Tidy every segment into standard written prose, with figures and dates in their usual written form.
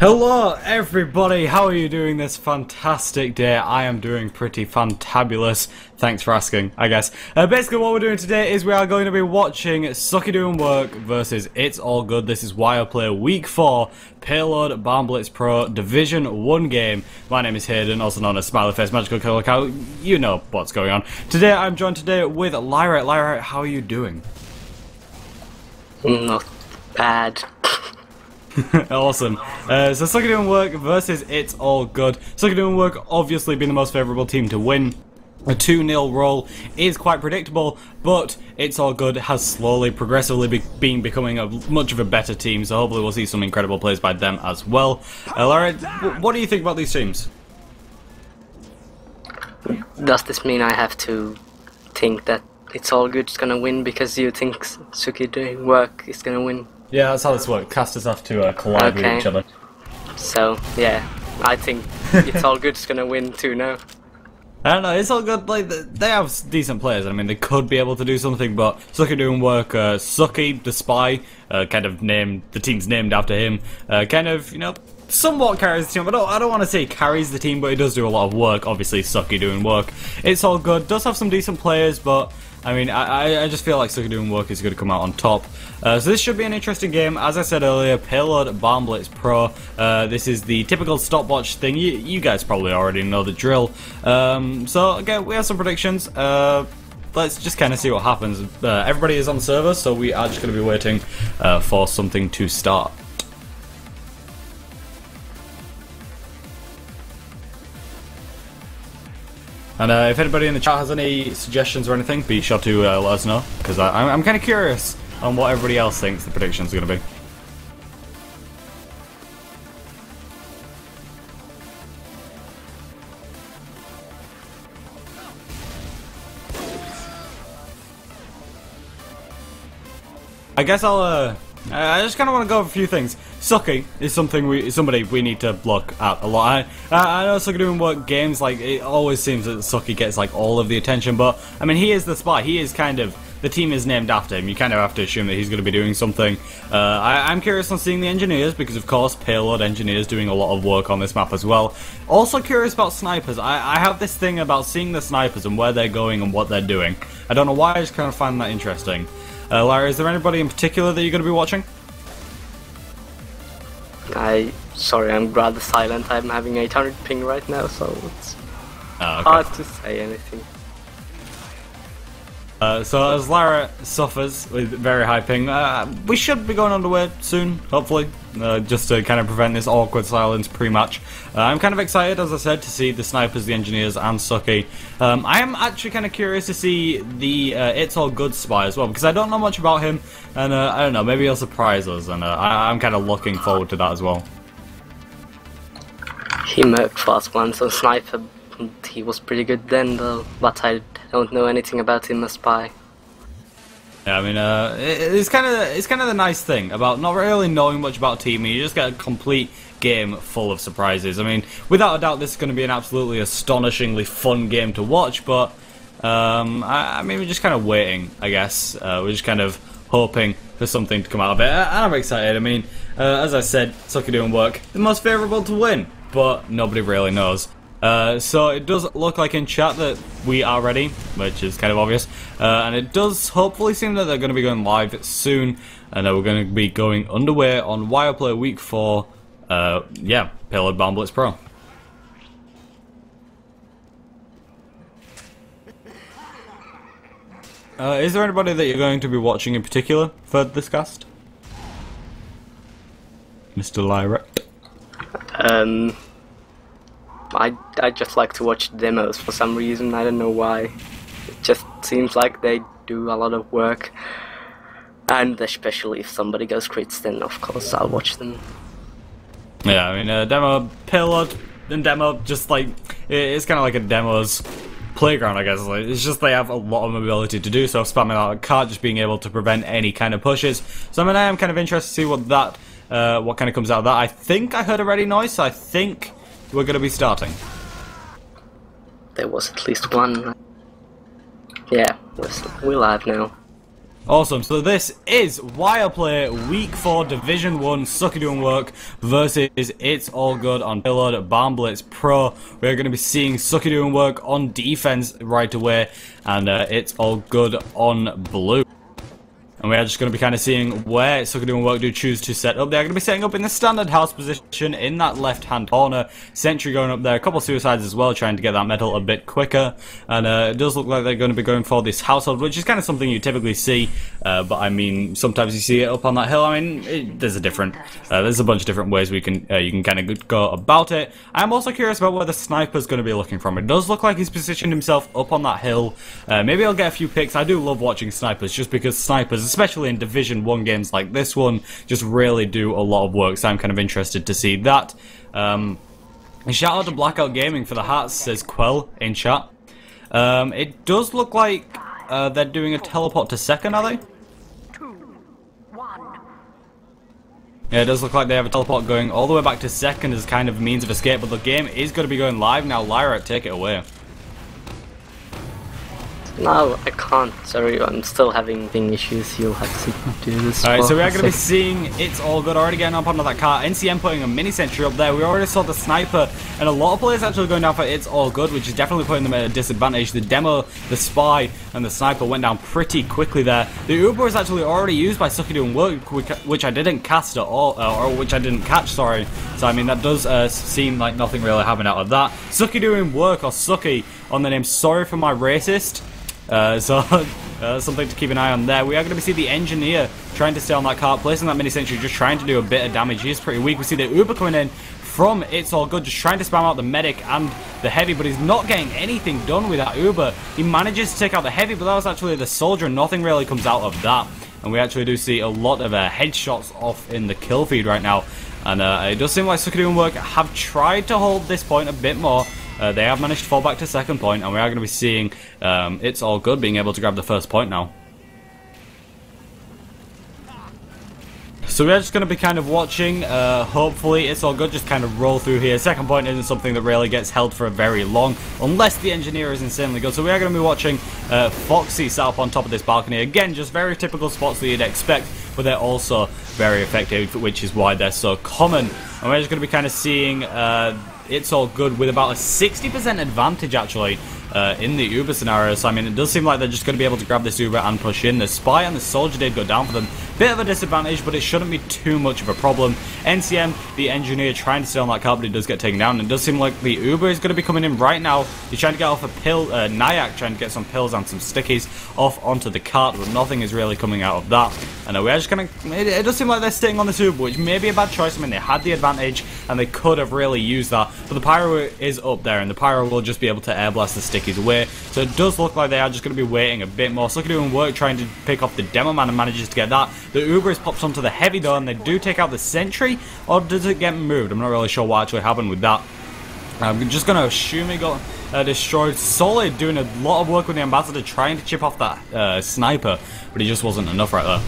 Hello everybody, how are you doing this fantastic day? I am doing pretty fantabulous, thanks for asking, I guess. Basically what we're doing today is we are going to be watching Sookie Doin work versus It's All Good. This is Wireplay Week 4, Payload Barn Blitz Pro Division 1 game. My name is Hayden, also known as Smiley Face Magical Killer Cow. You know what's going on. Today I'm joined today with Lyra. Lyra, how are you doing? Not bad. Awesome. So Sookie Doin work versus It's All Good. Sookie Doin work obviously being the most favourable team to win. A 2-0 roll is quite predictable, but It's All Good has slowly, progressively been becoming a much of a better team, so hopefully we'll see some incredible plays by them as well. Lara, what do you think about these teams? Does this mean I have to think that It's All Good is gonna win because you think Sookie Doin work is gonna win? Yeah, that's how this works. Casters have to collide with each other. So, yeah, I think It's All Good is gonna win too now. I don't know, It's All Good, like, they have decent players. I mean, they could be able to do something, but Sookie Doin work, Sookie, the spy, kind of named, the team's named after him, kind of, you know, somewhat carries the team. I don't want to say carries the team, but he does do a lot of work. Obviously, Sookie Doin work. It's All Good, does have some decent players, but I mean, I just feel like Sookie Doin work is going to come out on top. So this should be an interesting game. As I said earlier, Payload Barn Blitz Pro. This is the typical stopwatch thing. You guys probably already know the drill. So again, we have some predictions. Let's just kind of see what happens. Everybody is on the server, so we are just going to be waiting for something to start. And if anybody in the chat has any suggestions or anything, be sure to let us know, because I'm kind of curious on what everybody else thinks the predictions are going to be. I guess I just kind of want to go over a few things. Sookie is somebody we need to look at a lot. I know Sookie Doin work games, like, it always seems that Sookie gets like all of the attention, but I mean, he is the spy. He is kind of, the team is named after him. You kind of have to assume that he's going to be doing something. I'm curious on seeing the engineers, because of course Payload engineers doing a lot of work on this map as well. Also curious about snipers. I have this thing about seeing the snipers and where they're going and what they're doing. I don't know why, I just kind of find that interesting. Larry, is there anybody in particular that you're going to be watching? Sorry, I'm rather silent. I'm having 800 ping right now, so it's okay. hard to say anything. So as Lara suffers with very high ping, we should be going underway soon, hopefully, just to kind of prevent this awkward silence pre-match. I'm kind of excited, as I said, to see the snipers, the engineers, and Sookie. I am actually kind of curious to see the It's All Good spy as well, because I don't know much about him, and I don't know, maybe he'll surprise us, and I'm kind of looking forward to that as well. He murked fast once on sniper. He was pretty good then, though, but I don't know anything about him as spy. Yeah, I mean, it's kind of the nice thing about not really knowing much about teaming. You just get a complete game full of surprises. I mean, without a doubt, this is going to be an absolutely astonishingly fun game to watch. But I mean, we're just kind of waiting, I guess. We're just kind of hoping for something to come out of it, and I'm excited. I mean, as I said, Sookie Doin work, the most favourable to win, but nobody really knows. So it does look like in chat that we are ready, which is kind of obvious, and it does hopefully seem that they're going to be going live soon, and we're going to be going underway on Wireplay Week 4, yeah, Payload Barn Blitz Pro. Is there anybody that you're going to be watching in particular for this cast? Mr. Lyra? I just like to watch demos for some reason. I don't know why. It just seems like they do a lot of work, and especially if somebody goes crits, then of course I'll watch them. Yeah, I mean, demo Payload and demo, just like, it's kind of like a demo's playground, I guess. Like, it's just they have a lot of mobility to do so, spamming out a card, just being able to prevent any kind of pushes. So I mean, I am kind of interested to see what that, what kind of comes out of that. I think I heard a ready noise, so I think we're going to be starting. There was at least one. Yeah, we're live now. Awesome, so this is Wireplay Week 4 Division 1 Sookie Doin work versus It's All Good on Payload Barn Blitz Pro. We're going to be seeing Sookie Doin work on defense right away, and It's All Good on blue. And we are just going to be kind of seeing where Sookie Doin work do choose to set up. They're going to be setting up in the standard house position in that left-hand corner. Sentry going up there, a couple of suicides as well, trying to get that metal a bit quicker. And it does look like they're going to be going for this household, which is kind of something you typically see. But I mean, sometimes you see it up on that hill. I mean, there's a bunch of different ways you can kind of go about it. I'm also curious about where the sniper's going to be looking from. It does look like he's positioned himself up on that hill. Maybe I'll get a few picks. I do love watching snipers, just because snipers, especially in Division 1 games like this one, just really do a lot of work, so I'm kind of interested to see that. And shout out to Blackout Gaming for the hearts, says Quell in chat. It does look like they're doing a teleport to second, are they? 2, 1. Yeah, it does look like they have a teleport going all the way back to second as kind of means of escape, but the game is going to be going live now. Lyra, take it away. No, I can't. Sorry, I'm still having ping issues. You'll have to do this. Alright, so we are going to be seeing It's All Good already getting up onto that car. NCM putting a mini sentry up there. We already saw the sniper, and a lot of players actually going down for It's All Good, which is definitely putting them at a disadvantage. The demo, the spy, and the sniper went down pretty quickly there. The Uber is actually already used by Sookie Doin work, which I didn't cast at all, or which I didn't catch, sorry. So I mean, that does seem like nothing really happened out of that. Sookie Doin work, or Sookie, on the name Sorry for My Racist. Something to keep an eye on there. We are going to see the engineer trying to stay on that car, placing that mini sentry, just trying to do a bit of damage. He is pretty weak. We see the Uber coming in from It's All Good, just trying to spam out the medic and the heavy, but he's not getting anything done with that Uber. He manages to take out the heavy, but that was actually the soldier, and nothing really comes out of that. And we actually do see a lot of headshots off in the kill feed right now. And it does seem like Sookie Doin work have tried to hold this point a bit more. They have managed to fall back to second point, and we are going to be seeing It's All Good being able to grab the first point now. So we're just going to be kind of watching, hopefully It's All Good just kind of roll through here. Second point isn't something that really gets held for very long, unless the engineer is insanely good. So we are going to be watching Foxy set up on top of this balcony. Again, just very typical spots that you'd expect, but they're also very effective, which is why they're so common. And we're just going to be kind of seeing It's All Good with about a 60% advantage actually in the Uber scenario. So I mean, it does seem like they're just going to be able to grab this Uber and push in. The spy and the soldier did go down for them. Bit of a disadvantage, but it shouldn't be too much of a problem. NCM, the engineer, trying to stay on that car, but he does get taken down. And it does seem like the Uber is going to be coming in right now. He's trying to get off a pill, Nyack, trying to get some pills and some stickies off onto the cart, but nothing is really coming out of that. And we are just going to, it does seem like they're staying on the Uber, which may be a bad choice. I mean, they had the advantage, and they could have really used that. But the pyro is up there, and the pyro will just be able to air blast the stickies away. So it does look like they are just going to be waiting a bit more. Sookie Doin work trying to pick off the demo man and manages to get that. The Uber is popped onto the heavy though, and they do take out the sentry, or does it get moved? I'm not really sure what actually happened with that. I'm just going to assume it got destroyed. Solid doing a lot of work with the ambassador trying to chip off that sniper, but he just wasn't enough right there.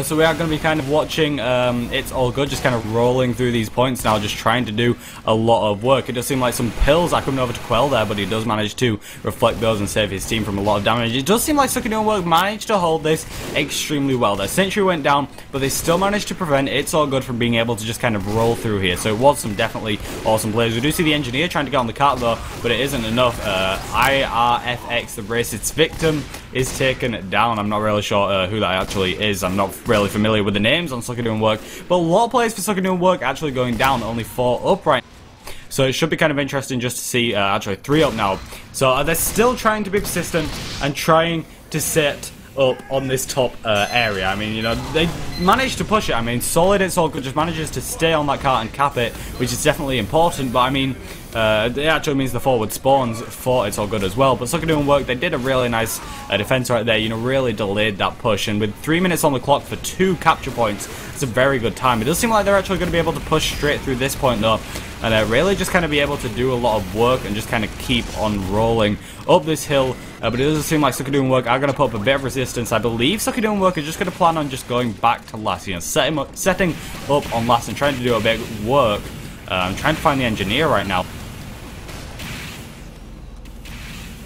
So we are going to be kind of watching It's All Good, just kind of rolling through these points now, just trying to do a lot of work. It does seem like some pills are coming over to Quell there, but he does manage to reflect those and save his team from a lot of damage. It does seem like Sookie Doin work managed to hold this extremely well. Their sentry went down, but they still managed to prevent It's All Good from being able to just kind of roll through here. So it was some definitely awesome plays. We do see the engineer trying to get on the cart though, but it isn't enough. IRFX, the racist victim, is taken down. I'm not really sure who that actually is. I'm not really familiar with the names on Sookie Doin work, but a lot of players for Sookie Doin work actually going down, only 4 up right now. So it should be kind of interesting just to see actually 3 up now. So they're still trying to be persistent and trying to set up on this top area. I mean, you know, they managed to push it. I mean, Solid It's All Good just manages to stay on that cart and cap it, which is definitely important, but I mean, it actually means the forward spawns for It's All Good as well. But Sookie Doin work, they did a really nice defense right there, you know, really delayed that push, and with 3 minutes on the clock for 2 capture points, it's a very good time. It does seem like they're actually going to be able to push straight through this point though, and really just kind of be able to do a lot of work and just kind of keep on rolling up this hill. But it doesn't seem like Sookie Doin work are going to put up a bit of resistance. I believe Sookie Doin work is just going to plan on just going back to last, you know, setting up on last and trying to do a bit of work. I'm trying to find the engineer right now.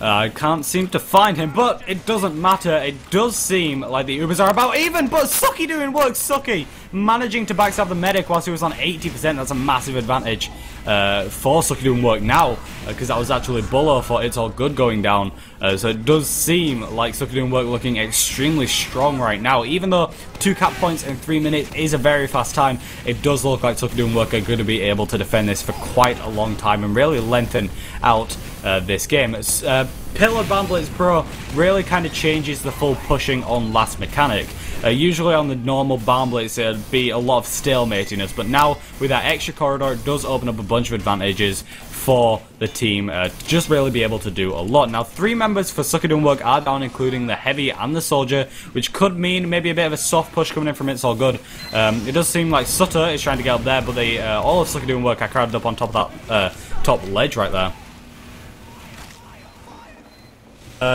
I can't seem to find him, but it doesn't matter. It does seem like the Ubers are about even, but Sookie doing work. Sookie managing to backstab the medic whilst he was on 80%. That's a massive advantage for Sookie doing work now, because that was actually Bullo for It's All Good going down. So it does seem like Sookie doing work looking extremely strong right now. Even though 2 cap points in 3 minutes is a very fast time, it does look like Sookie doing work are going to be able to defend this for quite a long time and really lengthen out this game. Pillar Bandblitz Pro really kind of changes the full pushing on last mechanic. Usually on the normal Bandblitz it'd be a lot of stalematiness, but now with that extra corridor it does open up a bunch of advantages for the team to just really be able to do a lot. Now 3 members for Sookie doing work are down, including the heavy and the soldier, which could mean maybe a bit of a soft push coming in from It's All Good. It does seem like Sutter is trying to get up there, but they all of Sookie doing work are crowded up on top of that top ledge right there.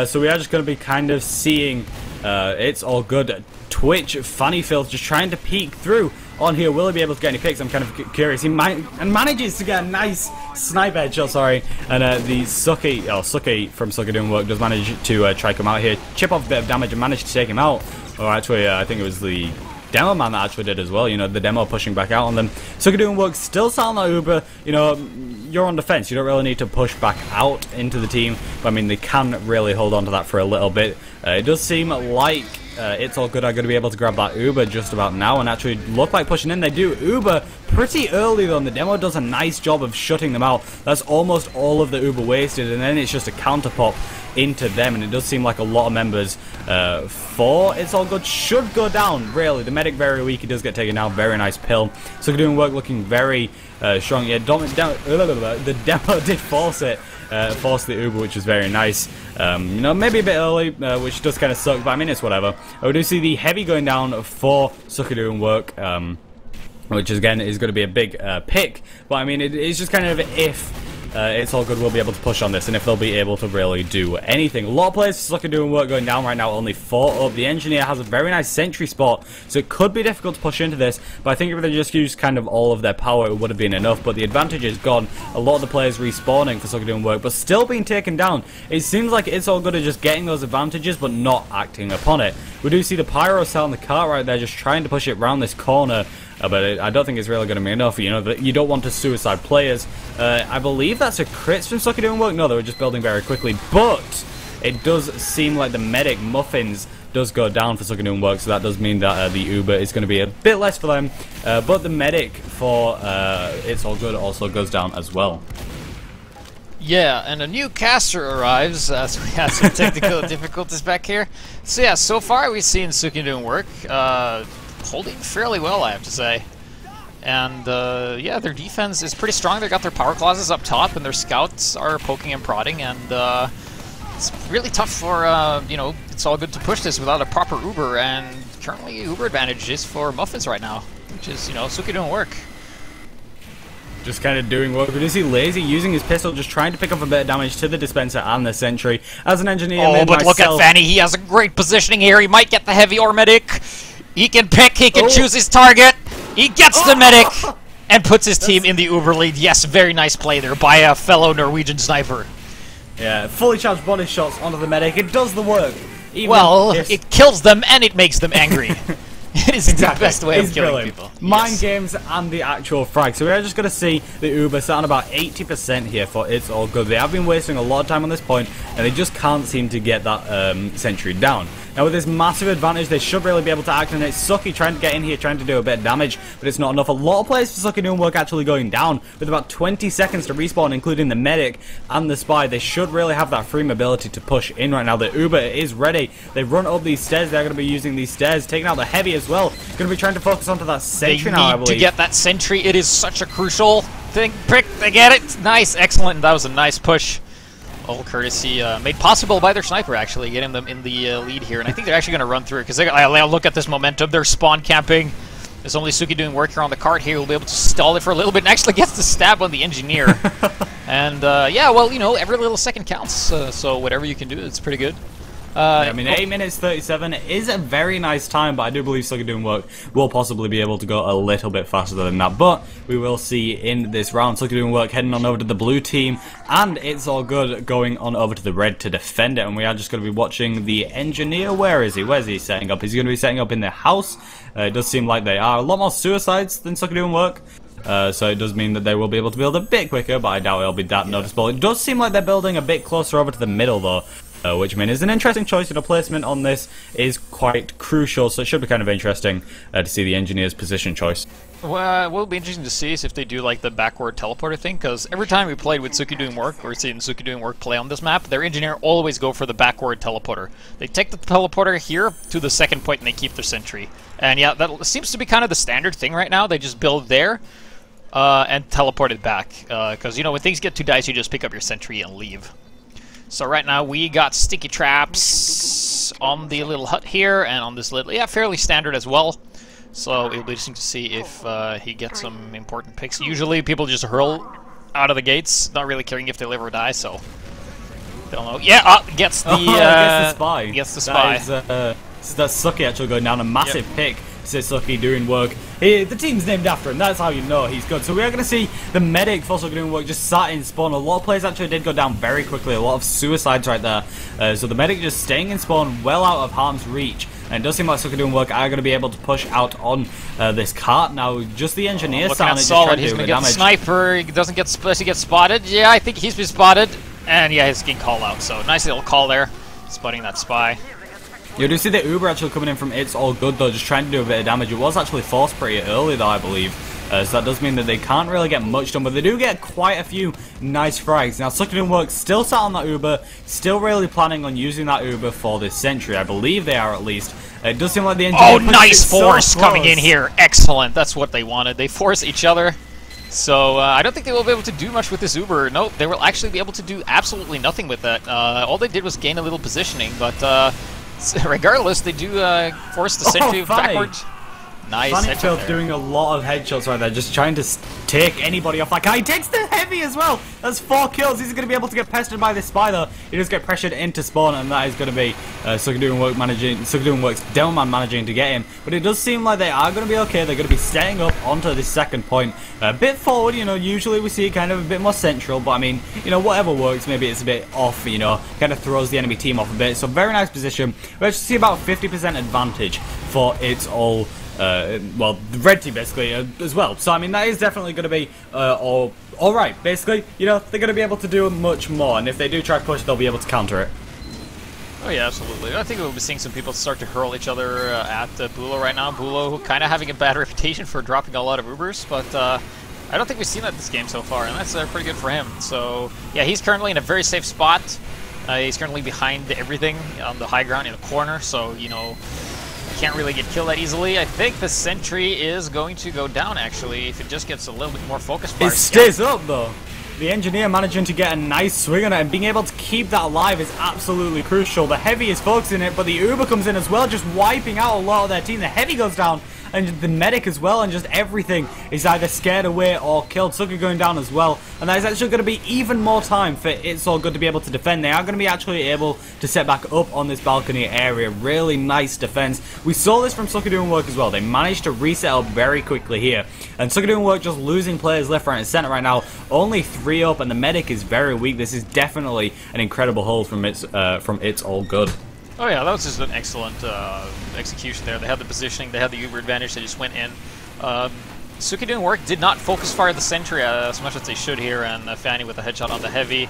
So we are just going to be kind of seeing It's All Good Twitch Fanny Filth just trying to peek through on here. Will he be able to get any picks? I'm kind of curious. He manages to get a nice snipe headshot, sorry. And the Sookie from Sookie doing work does manage to try come out here, chip off a bit of damage and manage to take him out. Or actually, I think it was the Demo Man that actually did as well, you know, the Demo pushing back out on them. Sookie doing work still selling that Uber, you know, you're on defense, you don't really need to push back out into the team, but I mean, they can really hold on to that for a little bit. It does seem like It's All Good are going to be able to grab that Uber just about now and actually look like pushing in. They do Uber pretty early though, and the Demo does a nice job of shutting them out. That's almost all of the Uber wasted, and then it's just a counter pop into them, and it does seem like a lot of members for It's All Good should go down, really. The medic very weak, he does get taken out, very nice pill. So doing work looking very strong. Yeah, the Demo did force it, force the Uber, which was very nice. You know, maybe a bit early, which does kind of suck, but I mean, it's whatever. We do see the heavy going down for Sookie doing work, which again is going to be a big pick, but I mean, it's just kind of if It's All Good will be able to push on this, and if they'll be able to really do anything. A lot of players for Sookie doing work going down right now, only 4 up. The Engineer has a very nice sentry spot, so it could be difficult to push into this, but I think if they just used kind of all of their power, it would have been enough, but the advantage is gone. A lot of the players respawning for Sookie doing work, but still being taken down. It seems like It's All Good at just getting those advantages, but not acting upon it. We do see the Pyro selling the cart right there, just trying to push it around this corner. But I don't think it's really going to be enough. You know, you don't want to suicide players. I believe that's a crits from Sookie doing work. No, they were just building very quickly. But it does seem like the medic Muffins does go down for Sookie doing work, so that does mean that the Uber is going to be a bit less for them. But the medic for It's All Good also goes down as well. Yeah, and a new caster arrives as we have some technical difficulties back here. So yeah, so far we've seen Sookie doing work. Holding fairly well, I have to say. And yeah, their defense is pretty strong. They got their power clauses up top, and their scouts are poking and prodding, and it's really tough for, you know, It's All Good to push this without a proper Uber, and currently Uber advantage is for Muffins right now, which is, you know, Sookie doing work. Just kind of doing work. We do see Lazy using his pistol, just trying to pick up a bit of damage to the dispenser and the sentry. As an engineer, oh, but look at Fanny. He has a great positioning here. He might get the heavy or medic. He can pick, he can choose his target, he gets the medic, and puts his team in the Uber lead. Yes, very nice play there by a fellow Norwegian sniper. Yeah, fully charged body shots onto the medic, it does the work. Well, it kills them and it makes them angry. It is exactly the best way of killing people. Mind games and the actual frag. So we're just going to see the Uber sat on about 80% here for It's All Good. They have been wasting a lot of time on this point, and they just can't seem to get that sentry down. Now with this massive advantage, they should really be able to act on it. Sookie trying to get in here, trying to do a bit of damage, but it's not enough. A lot of players for Sookie doing work actually going down with about 20 seconds to respawn, including the medic and the spy. They should really have that free mobility to push in right now. The Uber is ready. They run up these stairs. They're going to be using these stairs, taking out the heavy as well. Going to be trying to focus onto that sentry now, I believe. To get that sentry. It is such a crucial thing. Prick, they get it. Nice, excellent. And that was a nice push. All courtesy made possible by their sniper, actually, getting them in the lead here. And I think they're actually going to run through it, because look at this momentum. They're spawn camping. There's only Sookie doing work here on the cart here. We'll be able to stall it for a little bit, and actually gets the stab on the engineer. And yeah, well, you know, every little second counts. So whatever you can do, it's pretty good. I mean, 8 minutes 37 is a very nice time, but I do believe Sookie Doin work will possibly be able to go a little bit faster than that. But we will see in this round. Sookie Doin work heading on over to the blue team, and It's All Good going on over to the red to defend it. And we are just going to be watching the engineer. Where is he? Where's he setting up? Is he going to be setting up in the house? It does seem like they are a lot more suicides than Sookie Doin work. So it does mean that they will be able to build a bit quicker, but I doubt it'll be that noticeable. It does seem like they're building a bit closer over to the middle, though. Which, I mean, is an interesting choice. You know, placement on this is quite crucial, so it should be kind of interesting to see the engineer's position choice. Well, what will be interesting to see is if they do like the backward teleporter thing, because every time we played with Sookie Doin work, or seen Sookie Doin work play on this map, their engineer always go for the backward teleporter. They take the teleporter here to the second point and they keep their sentry. And yeah, that seems to be kind of the standard thing right now. They just build there and teleport it back, because, you know, when things get too dicey, you just pick up your sentry and leave. So right now we got sticky traps on the little hut here and on this little, yeah, fairly standard as well. So it'll be interesting to see if he gets some important picks. Usually people just hurl out of the gates, not really caring if they live or die, so don't know. Yeah, gets the, gets the spy. Gets the spy. That's Sookie actually going down a massive pick. Says Sookie Doin work. The team's named after him. That's how you know he's good. So we are going to see the medic for Sookie Doin work just sat in spawn. A lot of players actually did go down very quickly. A lot of suicides right there. So the medic just staying in spawn, well out of harm's reach. And it does seem like Sookie Doin work are going to be able to push out on this cart now. Just the engineer looking solid. He's going to get the sniper. He doesn't get spotted. Yeah, I think he's been spotted. And yeah, he's getting called out. So nice little call there, spotting that spy. You do see the Uber actually coming in from It's All Good, though, just trying to do a bit of damage. It was actually forced pretty early, though, I believe. So that does mean that they can't really get much done, but they do get quite a few nice frags. Now, Sookie Doin work still sat on that Uber, still really planning on using that Uber for this sentry. I believe they are, at least. It does seem like the engineer... Oh, nice force coming in here. Excellent. That's what they wanted. They force each other. So, I don't think they will be able to do much with this Uber. No, they will actually be able to do absolutely nothing with that. All they did was gain a little positioning, but... regardless, they do force the sentry backwards. Nice headshot there. Doing a lot of headshots right there, just trying to take anybody off that guy. He takes the heavy as well. That's 4 kills. He's going to be able to get pestered by this spy, though. He does get pressured into spawn, and that is going to be Sookie Doin work managing. Sookie Doin work's Delman managing to get him. But it does seem like they are going to be okay. They're going to be setting up onto this second point. A bit forward, you know. Usually we see it kind of a bit more central, but I mean, you know, whatever works. Maybe it's a bit off, you know, kind of throws the enemy team off a bit. So very nice position. We actually see about 50% advantage for It's All. Well, the red team basically as well. So I mean, that is definitely going to be all right. Basically, you know, they're going to be able to do much more, and if they do try to push, they'll be able to counter it. Oh yeah, absolutely. I think we'll be seeing some people start to hurl each other at Bulo right now. Bulo kind of having a bad reputation for dropping a lot of Ubers, but I don't think we've seen that this game so far, and that's pretty good for him. So yeah, he's currently in a very safe spot. He's currently behind everything on the high ground in the corner, so you know. Can't really get killed that easily. I think the sentry is going to go down, actually, if it just gets a little bit more focus fire. It stays up, though. The engineer managing to get a nice swing on it and being able to keep that alive is absolutely crucial. The heavy is focusing it, but the Uber comes in as well, just wiping out a lot of their team. The heavy goes down, and the medic as well, and just everything is either scared away or killed. Sookie going down as well, and that is actually going to be even more time for It's All Good to be able to defend. They are going to be actually able to set back up on this balcony area. Really nice defense. We saw this from Sookie Doin work as well. They managed to reset up very quickly here, and Sookie Doin work just losing players left, right, and center right now. Only 3 up, and the medic is very weak. This is definitely an incredible hold from It's All Good. Oh yeah, that was just an excellent execution there. They had the positioning, they had the Uber advantage, they just went in. Sookie Doin work did not focus fire the sentry as much as they should here, and Fanny with a headshot on the heavy,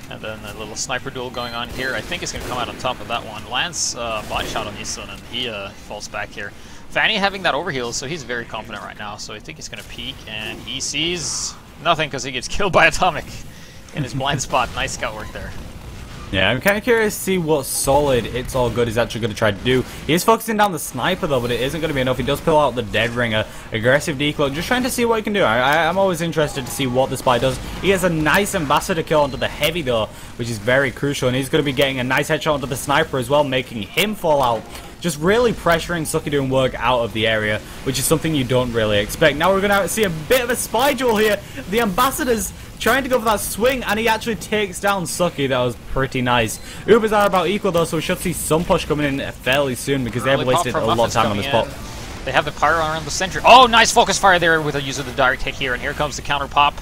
and then a little sniper duel going on here. I think it's going to come out on top of that one. Lance body shot on Easton, and he falls back here. Fanny having that overheal, so he's very confident right now, so I think he's going to peek, and he sees nothing because he gets killed by Atomic in his blind spot. Nice scout work there. Yeah, I'm kind of curious to see what solid It's All Good is actually going to try to do. He is focusing down the sniper, though, but it isn't going to be enough. He does pull out the Dead Ringer, aggressive decloak, just trying to see what he can do. I'm always interested to see what the spy does. He has a nice ambassador kill onto the heavy, though, which is very crucial, and he's going to be getting a nice headshot onto the sniper as well, making him fall out. Just really pressuring Sookie Doin work out of the area, which is something you don't really expect. Now we're going to see a bit of a spy duel here. The ambassadors trying to go for that swing, and he actually takes down Sookie. That was pretty nice. Ubers are about equal though, so we should see some push coming in fairly soon because they have wasted a lot of time on this spot. They have the pyro around the center. Oh, nice focus fire there with the use of the direct hit here, and here comes the counter pop.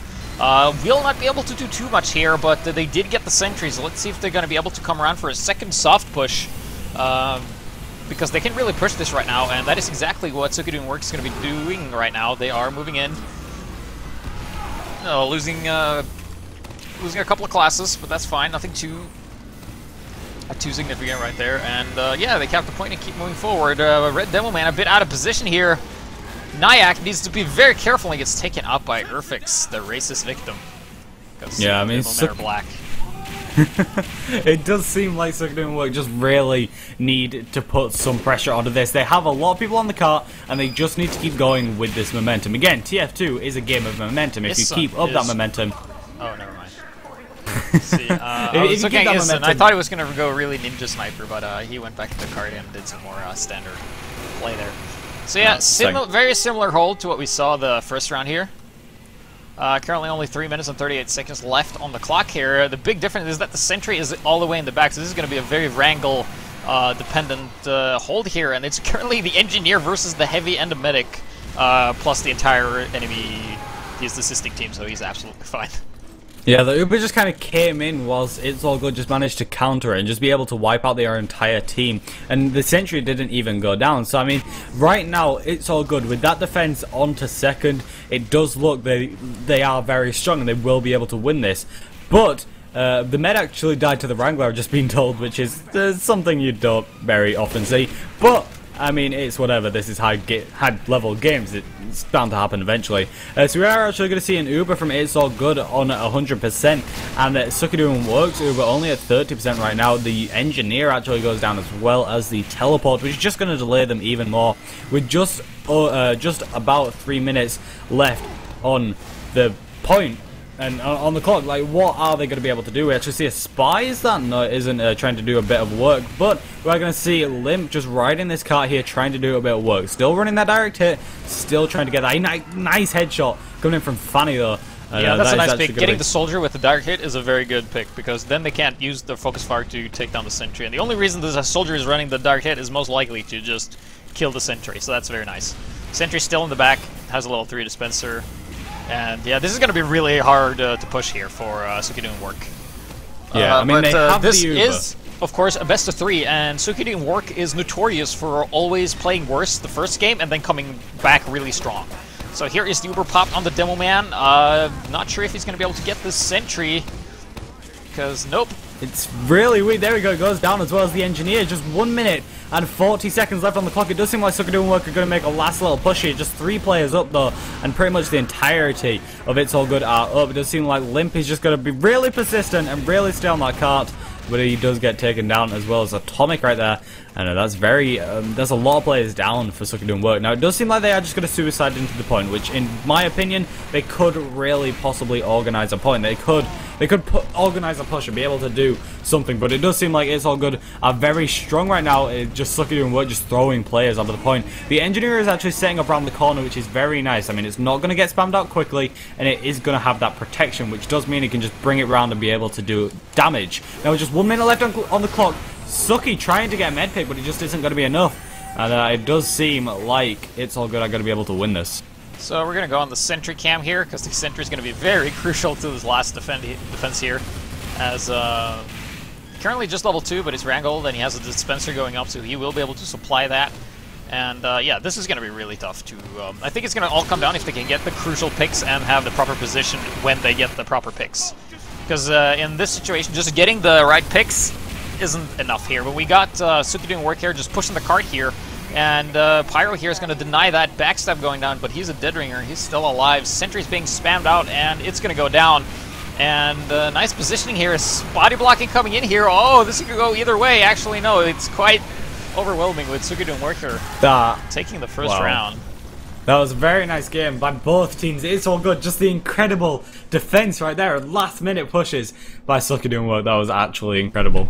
Will not be able to do too much here, but they did get the sentries. Let's see if they're going to be able to come around for a second soft push, because they can really push this right now, and that is exactly what Sookie Doin Work is going to be doing right now. They are moving in, losing a couple of classes, but that's fine. Nothing too significant right there, and yeah, they cap the point and keep moving forward. Red Demo Man a bit out of position here. Nyack needs to be very careful and gets taken out by Urfix, the racist victim. Yeah, I mean, men are black. It does seem like Sookie Doin Work just really need to put some pressure onto this. They have a lot of people on the cart, and they just need to keep going with this momentum. Again, TF2 is a game of momentum. If you keep up that momentum... Oh, never mind. See, I thought he was going to go really ninja sniper, but he went back to the card and did some more standard play there. So yeah, very similar hold to what we saw the first round here. Currently only 3 minutes and 38 seconds left on the clock here. The big difference is that the sentry is all the way in the back, so this is going to be a very wrangle dependent hold here, and it's currently the engineer versus the heavy and the medic, plus the entire enemy. He's the assisting team, so he's absolutely fine. Yeah, the Uber just kind of came in whilst It's All Good just managed to counter it and just be able to wipe out their entire team. And the sentry didn't even go down. So, I mean, right now, It's All Good. With that defense onto second, it does look they are very strong and they will be able to win this. But the med actually died to the Wrangler, I've just been told, which is something you don't very often see. But... I mean, it's whatever. This is high-level games. It's bound to happen eventually. So we are actually going to see an Uber from It's All Good on 100%, and Sookie Doin Works Uber only at 30% right now. The Engineer actually goes down as well as the Teleport, which is just going to delay them even more. With just about 3 minutes left on the point. And on the clock, like, what are they going to be able to do? We actually see a Spy, is that? No, it isn't trying to do a bit of work. But we're going to see Limp just riding this cart here, trying to do a bit of work. Still running that direct hit, still trying to get that nice headshot coming in from Fanny, though. Yeah, that's a nice pick. Getting the soldier with the direct hit is a very good pick, because then they can't use the focus fire to take down the sentry. And the only reason the soldier is running the direct hit is most likely to just kill the sentry, so that's very nice. Sentry still in the back, has a level 3 dispenser. And yeah, this is going to be really hard to push here for Sookie Doin Work. Yeah, I mean, this is, of course, a best of 3, and Sookie Doin Work is notorious for always playing worse the first game and then coming back really strong. So here is the Uber pop on the Demo Man. Not sure if he's going to be able to get this sentry, because nope. It's really weird. There we go. It goes down as well as the Engineer. Just 1 minute and 40 seconds left on the clock. It does seem like Sookie Doin Work are going to make a last little push here. Just 3 players up, though, and pretty much the entirety of It's All Good are up. It does seem like Limp is just going to be really persistent and really stay on that cart. But he does get taken down as well as Atomic right there. And that's very, there's a lot of players down for Sookie Doin Work. Now, it does seem like they are just going to suicide into the point, which, in my opinion, they could really possibly organize a point. They could organize a push and be able to do something, but it does seem like It's All Good are very strong right now. It's just Sookie Doin Work just throwing players onto the point. The Engineer is actually setting up around the corner, which is very nice. I mean, it's not going to get spammed out quickly, and it is going to have that protection, which does mean it can just bring it around and be able to do damage. Now, with just 1 minute left on the clock, Sookie trying to get a med pick, but it just isn't going to be enough. And it does seem like It's All Good are going to be able to win this. So we're going to go on the sentry cam here, because the sentry is going to be very crucial to this last defense here. As currently just level 2, but he's wrangled, and he has a dispenser going up, so he will be able to supply that. And yeah, this is going to be really tough to... I think it's going to all come down if they can get the crucial picks and have the proper position when they get the proper picks. Because in this situation, just getting the right picks isn't enough here. But we got Sookie Doin Work here, just pushing the cart here. And Pyro here is going to deny that backstab going down, but he's a dead ringer. He's still alive. Sentry's being spammed out, and it's going to go down. And nice positioning here. Body blocking coming in here. Oh, this could go either way. Actually, no, it's quite overwhelming with Sookie Doin Work taking the first round. That was a very nice game by both teams. It's All Good. Just the incredible defense right there. Last minute pushes by Sookie Doin Work. That was actually incredible.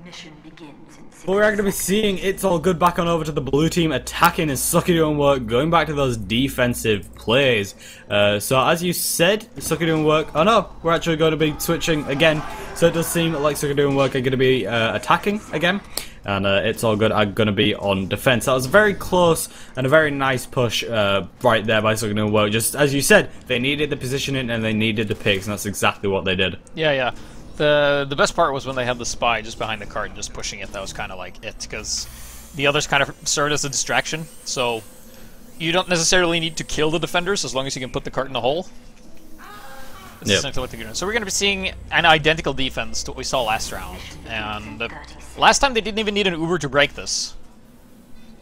Mission begins in But we're going to be seeing It's All Good back on over to the blue team, attacking and Sookie Doin work, going back to those defensive plays. So as you said, Sookie Doin work. Oh no, we're actually going to be switching again. So it does seem like Sookie Doin work are going to be attacking again. And It's All Good are going to be on defense. That was very close and a very nice push right there by Sookie Doin work. Just as you said, they needed the positioning and they needed the picks, and that's exactly what they did. Yeah. The best part was when they had the spy just behind the cart and just pushing it. That was kind of like it, because the others kind of served as a distraction. So you don't necessarily need to kill the defenders as long as you can put the cart in the hole. That's essentially what they're doing. So we're going to be seeing an identical defense to what we saw last round. And last time they didn't even need an Uber to break this.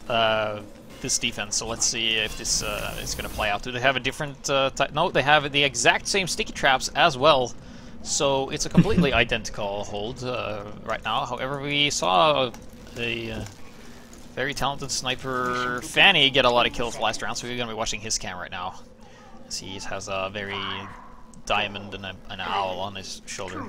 This defense. So let's see if this is going to play out. Do they have a different type? No, they have the exact same sticky traps as well. So it's a completely identical hold right now. However, we saw a very talented sniper Fanny get a lot of kills last round, so we're going to be watching his cam right now. He has a very diamond and an owl on his shoulder.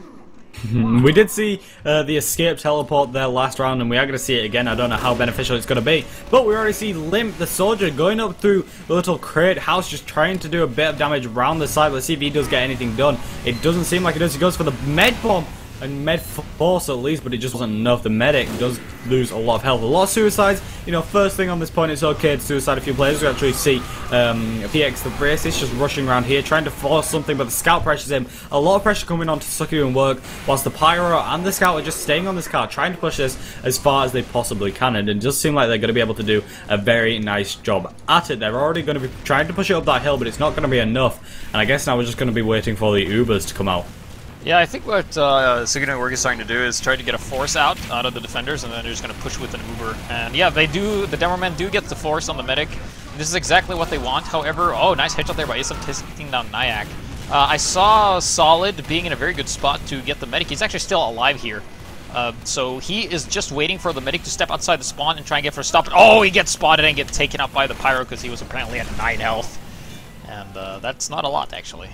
We did see the escape teleport there last round, and we are going to see it again. I don't know how beneficial it's going to be, but we already see Limp, the soldier, going up through the little crate house, just trying to do a bit of damage around the side. Let's see if he does get anything done. It doesn't seem like he does. He goes for the med bomb and med force at least, but it just wasn't enough. The medic does lose a lot of health, a lot of suicides. You know, first thing on this point, it's okay to suicide a few players. We actually see PX the Braces just rushing around here, trying to force something, but the scout pressures him. A lot of pressure coming on to Sookie Doin work, whilst the Pyro and the scout are just staying on this car, trying to push this as far as they possibly can, and it does seem like they're going to be able to do a very nice job at it. They're already going to be trying to push it up that hill, but it's not going to be enough, and I guess now we're just going to be waiting for the Ubers to come out. Yeah, I think what Sookie Doin work is starting to do is try to get a force out of the defenders, and then they're just going to push with an Uber. And yeah, they do. The Demomen do get the force on the medic. This is exactly what they want. However, oh, nice headshot there by Isam taking down Nyack. I saw Solid being in a very good spot to get the medic. He's actually still alive here. So he is just waiting for the medic to step outside the spawn and try and get for a stop. Oh, he gets spotted and gets taken out by the Pyro because he was apparently at 9 health. And that's not a lot, actually.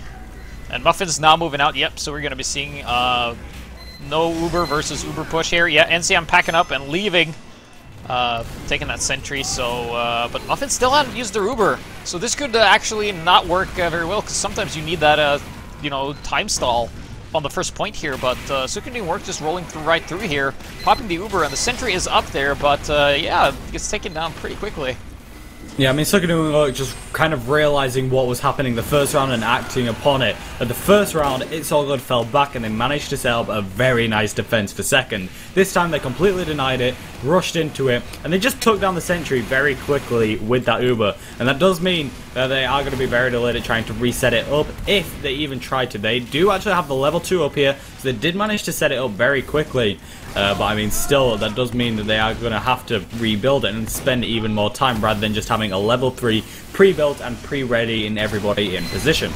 And Muffin's now moving out, yep, so we're going to be seeing no Uber versus Uber push here. Yeah, NCM packing up and leaving, taking that sentry, so, but Muffin still hadn't used their Uber, so this could actually not work very well, because sometimes you need that, you know, time stall on the first point here, but Sookie Doin work just rolling right through here, popping the Uber, and the sentry is up there, but yeah, it gets taken down pretty quickly. Yeah, I mean, Sookie Doin just kind of realizing what was happening the first round and acting upon it. At the first round, It's All Good fell back and they managed to set up a very nice defense for second. This time they completely denied it, rushed into it, and they just took down the sentry very quickly with that Uber. And that does mean that they are going to be very delayed at trying to reset it up, if they even try to. They do actually have the level 2 up here, so they did manage to set it up very quickly. But I mean, still, that does mean that they are going to have to rebuild it and spend even more time rather than just having a level 3 pre-built and pre-ready and everybody in position.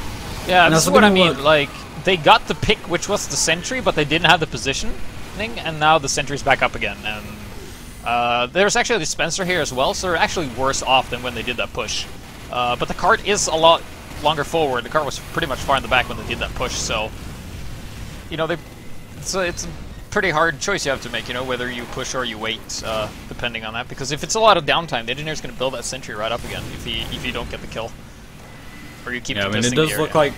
Yeah, and this is what I mean. Like, they got the pick, which was the sentry, but they didn't have the positioning, and now the sentry's back up again. And there's actually a dispenser here as well, so they're actually worse off than when they did that push. But the cart is a lot longer forward. The cart was pretty much far in the back when they did that push, so you know, it's a pretty hard choice you have to make, you know, whether you push or you wait, depending on that. Because if it's a lot of downtime, the engineer's going to build that sentry right up again if you don't get the kill, or you keep. Yeah, I mean, it does look like.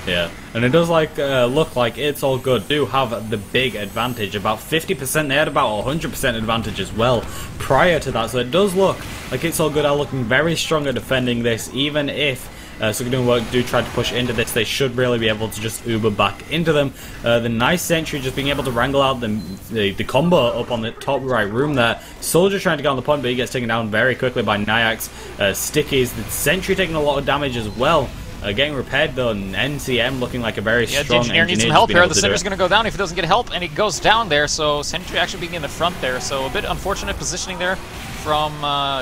Yeah, and it does look like It's All Good do have the big advantage, about 50%. They had about 100% advantage as well prior to that, so it does look like It's All Good are looking very strong at defending this, even if Sookie Doin work do try to push into this. They should really be able to just Uber back into them. The nice sentry just being able to wrangle out the combo up on the top right room there. Soldier trying to get on the point, but he gets taken down very quickly by Nyax. Stickies, the sentry taking a lot of damage as well. Getting repaired though, and NCM looking like a very strong engineer. The engineer needs some help here. The sentinel's going to go down if he doesn't get help, and it goes down there, so sentry actually being in the front there. So a bit unfortunate positioning there from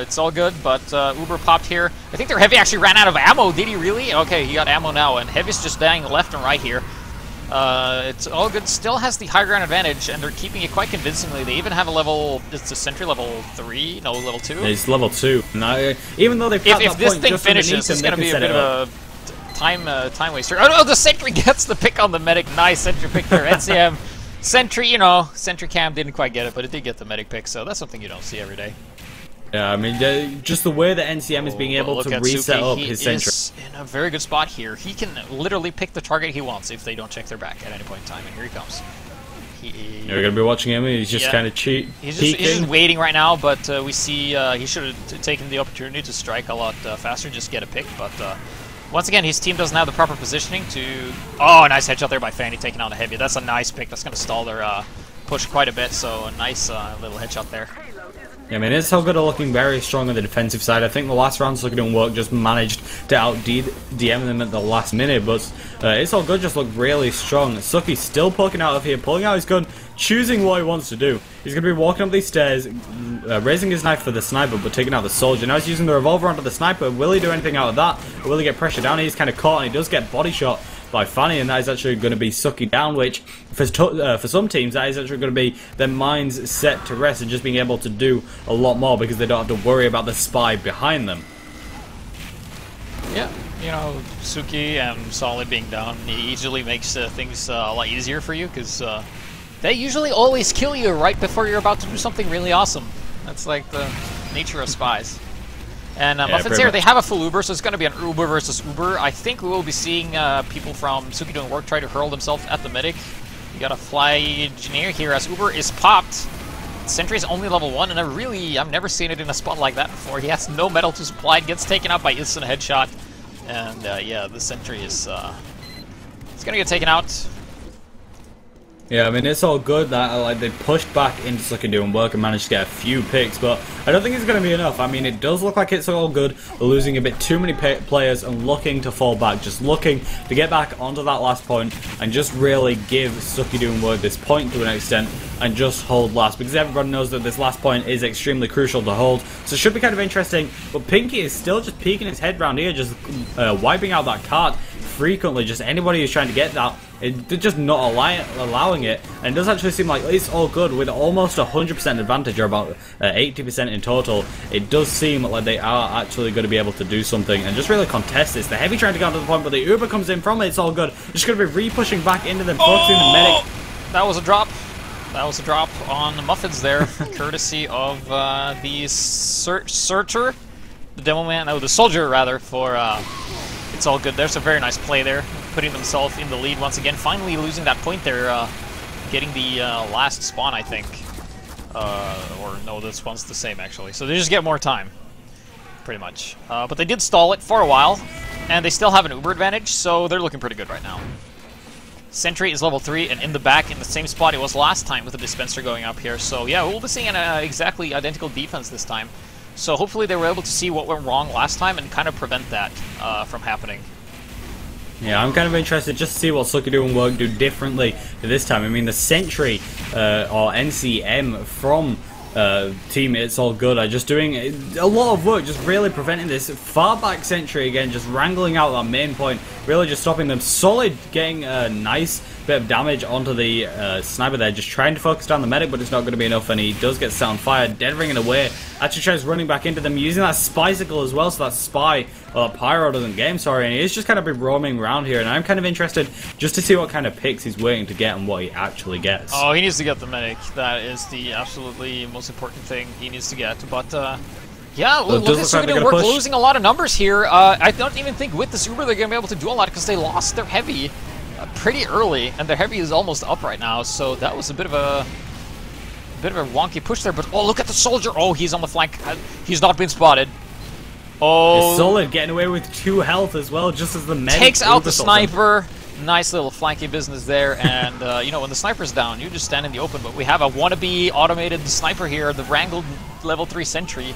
It's All Good, but Uber popped here. I think their Heavy actually ran out of ammo. Did he really? Okay, he got ammo now, and Heavy's just dying left and right here. It's All Good still has the high ground advantage, and they're keeping it quite convincingly. They even have a level, it's a sentry level 3, no, level 2? It's level 2. No, even though they've got if this thing finishes, it's going to be a bit of a time waster. Oh no, the sentry gets the pick on the medic. Nice sentry pick there. NCM Sentry, you know, Sentry Cam didn't quite get it, but it did get the medic pick, so that's something you don't see every day. Yeah, I mean, just the way that NCM is being able to reset up his Sentry. He is in a very good spot here. He can literally pick the target he wants if they don't check their back at any point in time, and here he comes. You're going to be watching him, he's just kind of peeking. He's just waiting right now, but we see he should have taken the opportunity to strike a lot faster, just get a pick, but once again, his team doesn't have the proper positioning to... Oh, nice headshot there by Fanny, taking out a heavy. That's a nice pick. That's going to stall their push quite a bit, so a nice little headshot there. Yeah, I mean, it's Good are looking very strong on the defensive side. I think the last round Sookie Doin work just managed to out-DM them at the last minute, but It's All Good just looked really strong. Sookie's still poking out of here, pulling out his gun, choosing what he wants to do. He's going to be walking up these stairs, raising his knife for the sniper, but taking out the soldier. Now he's using the revolver onto the sniper. Will he do anything out of that? Or will he get pressure down? He's kind of caught, and he does get body shot by Fanny, and that is actually going to be Sookie down, which for some teams that is actually going to be their minds set to rest and just being able to do a lot more because they don't have to worry about the spy behind them. Yeah, you know, Sookie and Solid being down easily makes things a lot easier for you because they usually always kill you right before you're about to do something really awesome. That's like the nature of spies. And Muffins here, they have a full Uber, so it's going to be an Uber versus Uber. I think we will be seeing people from Sookie Doin work try to hurl themselves at the medic. You got a fly engineer here as Uber is popped. Sentry is only level 1, and I've never seen it in a spot like that before. He has no metal to supply, gets taken out by instant headshot. And yeah, the Sentry is it's going to get taken out. Yeah, I mean, It's All Good that like they pushed back into Sookie Doin work and managed to get a few picks, but I don't think it's going to be enough. I mean, it does look like It's All Good are losing a bit too many players and looking to fall back, just looking to get back onto that last point and just really give Sookie Doin work this point to an extent and just hold last, because everybody knows that this last point is extremely crucial to hold, so it should be kind of interesting. But Pinky is still just peeking his head around here, just wiping out that card frequently. Just anybody who's trying to get that, they're just not allowing it, and it does actually seem like It's All Good with almost 100% advantage, or about 80% in total. It does seem like they are actually going to be able to do something and just really contest this. The heavy trying to get onto the point, but the Uber comes in from It's All Good. Just going to be re-pushing back into them, focusing the medic. That was a drop. That was a drop on Muffins there, courtesy of the searcher, the demo man, no, the soldier rather, for It's All Good. There's a very nice play there, putting themselves in the lead once again, finally losing that point there, getting the last spawn, I think. Or no, this one's the same actually. So they just get more time, pretty much. But they did stall it for a while, and they still have an Uber advantage, so they're looking pretty good right now. Sentry is level 3 and in the back in the same spot it was last time with the dispenser going up here. So yeah, we'll be seeing an exactly identical defense this time. So hopefully they were able to see what went wrong last time and kind of prevent that from happening. Yeah, I'm kind of interested just to see what Sookie Doin work do differently this time. I mean, the Sentry or NCM from Team It's All Good are just doing a lot of work, just really preventing this far back Sentry again, just wrangling out that main point, really just stopping them. Solid getting a nice bit of damage onto the sniper there, just trying to focus down the medic, but it's not going to be enough, and he does get set on fire, dead ringing away. Actually tries running back into them, using that spicicle as well, so that spy, or that pyro doesn't get him, sorry, and he's just kind of been roaming around here, and I'm kind of interested just to see what kind of picks he's waiting to get and what he actually gets. Oh, he needs to get the medic. That is the absolutely most important thing he needs to get, but yeah, look at Sookie Doin work losing a lot of numbers here. I don't even think with this Uber they're going to be able to do a lot because they lost their heavy pretty early, and their heavy is almost up right now, so that was a bit of a wonky push there. But oh, look at the soldier. Oh, he's on the flank. He's not been spotted. Oh, it's Solid getting away with 2 health as well, just as the medic takes out the sniper. Nice little flanky business there, and you know, when the sniper's down, you just stand in the open. But we have a wannabe automated sniper here, the wrangled level 3 Sentry.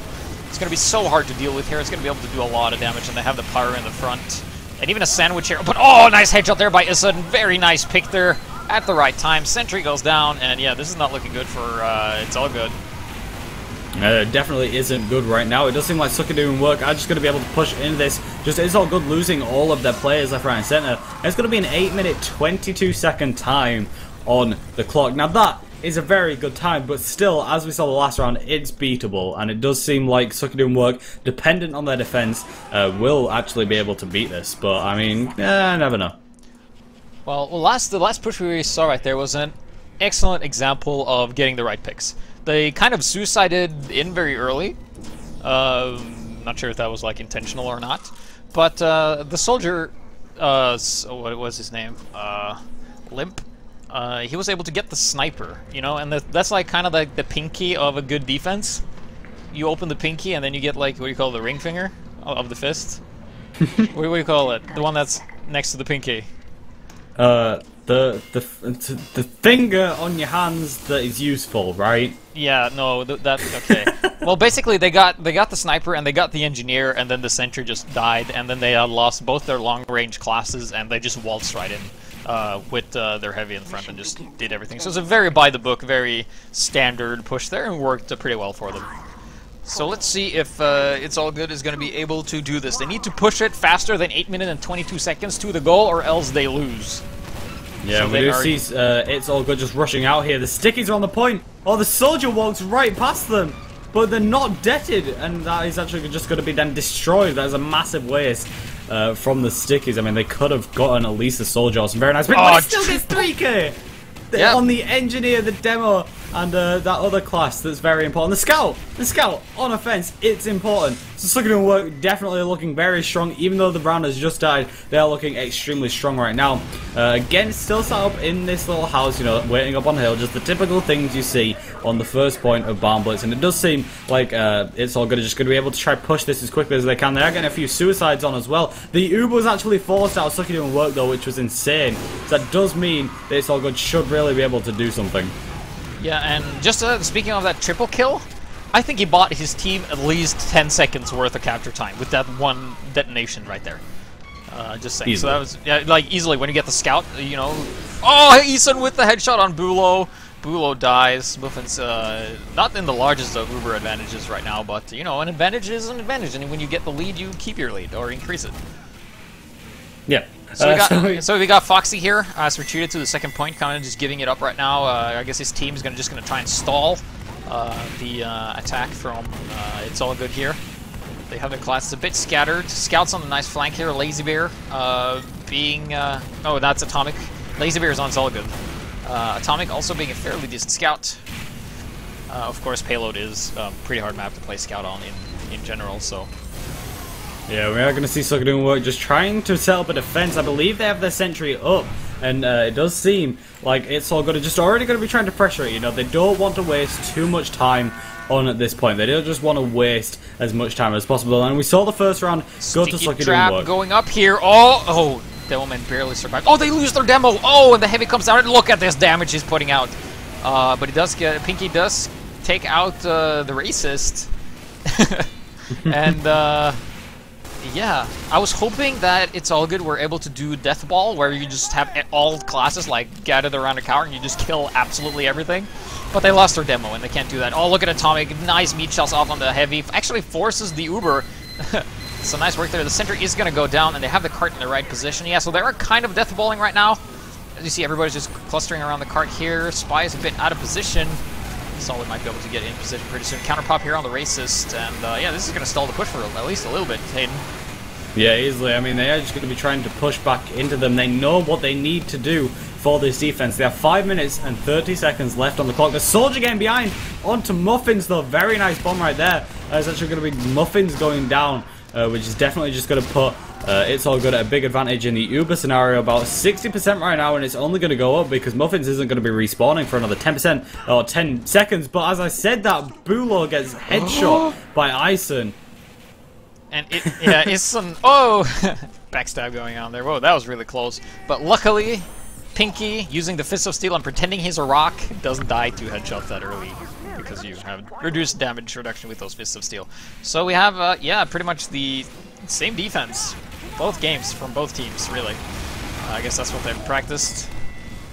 It's going to be so hard to deal with here. It's going to be able to do a lot of damage, and they have the pyro in the front. And even a sandwich here. But oh, nice headshot there by Issa. Very nice pick there at the right time. Sentry goes down, and yeah, this is not looking good for It's All Good. It definitely isn't good right now. It does seem like Sookie Doin work are just going to be able to push into this. Just It's All Good losing all of their players left, right, and center. And it's going to be an 8-minute, 22-second time on the clock. Now that is a very good time, but still, as we saw the last round, it's beatable, and it does seem like Sookie Doin work, dependent on their defense, will actually be able to beat this. But I mean, I never know. Well, the last push we saw right there was an excellent example of getting the right picks. They kind of suicided in very early. Not sure if that was like intentional or not, but the soldier, what was his name? Limp. He was able to get the sniper, you know, and that's like kind of like the pinky of a good defense. You open the pinky and then you get like, what do you call it, the ring finger of the fist? What do you call it? The one that's next to the pinky. The finger on your hands that is useful, right? Yeah, no, that okay. Well, basically they got the sniper and they got the engineer, and then the sentry just died, and then they lost both their long range classes, and they just waltzed right in with their heavy in front and just did everything. So it's a very by the book, very standard push there, and worked pretty well for them. So let's see if It's All Good is going to be able to do this. They need to push it faster than 8 minutes and 22 seconds to the goal, or else they lose. Yeah, so we do see It's All Good just rushing out here. The stickies are on the point. Oh, the soldier walks right past them. But they're not deaded, and that is actually just going to be then destroyed. That is a massive waste from the stickies. I mean, they could have gotten at least a soldier or some very nice... But it still gets 3k! Yep. On the engineer, the demo, and that other class that's very important. The scout on offense, it's important. So Sookie Doin work definitely looking very strong, even though the Brown has just died. They are looking extremely strong right now. Again, still set up in this little house, you know, waiting up on the hill, just the typical things you see on the first point of Barn Blitz. And it does seem like It's All Good is just going to be able to try push this as quickly as they can. They are getting a few suicides on as well. The Uber was actually forced out of Sookie Doin work though, which was insane. So that does mean that It's All Good should really be able to do something. Yeah, and just speaking of that triple kill, I think he bought his team at least 10 seconds worth of capture time with that one detonation right there. Just saying. Easily. So that was, yeah, like, easily when you get the scout, you know. Oh, Eason with the headshot on Bulo. Bulo dies. Muffin's not in the largest of Uber advantages right now, but, you know, an advantage is an advantage, and when you get the lead, you keep your lead, or increase it. Yeah. So we got Foxy here, as retreated to the second point, kind of just giving it up right now. I guess his team is just gonna try and stall the attack from It's All Good here. They have their classes a bit scattered. Scouts on the nice flank here. Lazy Bear being... oh, that's Atomic. Lazy Bear is on It's All Good. Atomic also being a fairly decent scout. Of course, Payload is a pretty hard map to play scout on in general, so... Yeah, we are going to see Sookie Doin work, just trying to set up a defense. I believe they have their sentry up, and it does seem like It's All Good are just already going to be trying to pressure it, you know. They don't want to waste too much time on at this point. They don't just want to waste as much time as possible, and we saw the first round go to Sookie Doin work. Going up here. Oh, Demoman barely survived. Oh, they lose their demo. Oh, and the heavy comes down, and look at this damage he's putting out. But he does get, Pinky does take out the racist. And, yeah, I was hoping that It's All Good were able to do Death Ball, where you just have all classes like gathered around a tower and you just kill absolutely everything. But they lost their demo and they can't do that. Oh, look at Atomic, nice meat shots off on the heavy. Actually forces the Uber. So nice work there. The center is going to go down and they have the cart in the right position. Yeah, so they're kind of death balling right now. As you see, everybody's just clustering around the cart here. Spy is a bit out of position. Solid might be able to get in position pretty soon. Counter pop here on the racist, and yeah, this is going to stall the push for at least a little bit, Hayden. Yeah, easily. I mean, they are just going to be trying to push back into them. They know what they need to do for this defense. They have 5 minutes and 30 seconds left on the clock. The soldier getting behind onto Muffins, though. Very nice bomb right there. It's actually going to be Muffins going down, which is definitely just going to put It's All Good at a big advantage in the Uber scenario. About 60% right now, and it's only going to go up because Muffins isn't going to be respawning for another 10% or 10 seconds. But as I said that, Bulo gets headshot by Ison. And it's some... Oh! Backstab going on there. Whoa, that was really close. But luckily, Pinky, using the Fist of Steel and pretending he's a rock, doesn't die to headshots that early, because you have reduced damage reduction with those Fists of Steel. So we have, yeah, pretty much the same defense. Both games from both teams, really. I guess that's what they've practiced.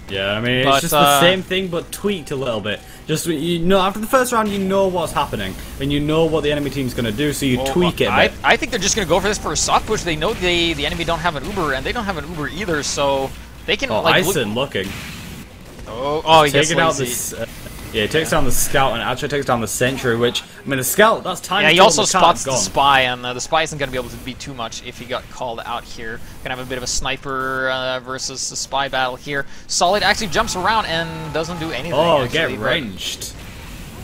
Yeah, I mean, it's just the same thing, but tweaked a little bit. Just, you know, after the first round, you know what's happening, and you know what the enemy team's going to do, so you tweak it a bit. I think they're just going to go for this for a soft push. They know the enemy don't have an Uber, and they don't have an Uber either, so they can, like... Ison looking. Oh, he gets lazy. Yeah, he takes down the scout and actually takes down the sentry, which, I mean, the scout, that's time. Yeah, he also spots the spy, and the spy isn't going to be able to beat too much if he got called out here. Gonna have a bit of a sniper versus the spy battle here. Solid actually jumps around and doesn't do anything. Oh, actually, get ranged.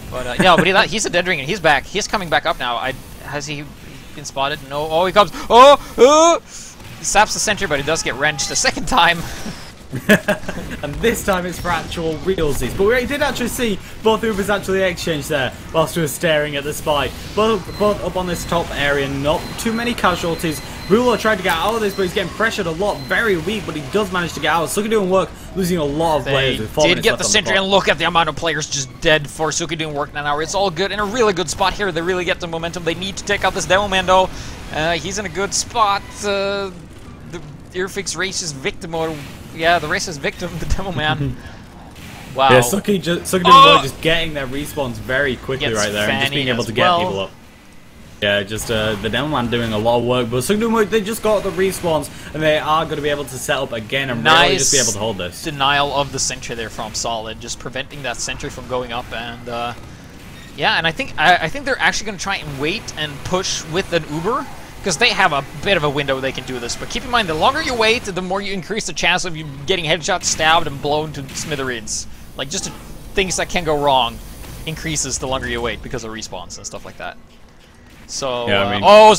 But yeah, but he's a dead ring, and he's back. He's coming back up now. Has he been spotted? No. Oh, he comes. Oh! He saps the sentry, but he does get wrenched a second time. And this time it's for actual realsies. But we did actually see both Ubers actually exchange there whilst we were staring at the spy. Both up on this top area, not too many casualties. Rulo tried to get out of this, but he's getting pressured a lot. Very weak, but he does manage to get out. Sookie Doin work, losing a lot of players. They did get the sentry, and look at the amount of players just dead for Sookie Doin work now. It's all good, in a really good spot here. They really get the momentum. They need to take out this Demo Man, though. He's in a good spot. The Earfix racist victim, or yeah, the racist victim, the Demo Man. Wow. Yeah, Sookie Doin just getting their respawns very quickly right there, and just being able to get people up. Yeah, just the Demo Man doing a lot of work, but Sookie Doin work, they just got the respawns, and they are going to be able to set up again and really just be able to hold this. Denial of the sentry there from Solid, just preventing that sentry from going up, and yeah, and I think they're actually going to try and wait and push with an Uber, because they have a bit of a window they can do this. But keep in mind, the longer you wait, the more you increase the chance of you getting headshots, stabbed, and blown to smithereens. Like, just things that can go wrong increases the longer you wait because of respawns and stuff like that. So, yeah, I mean, I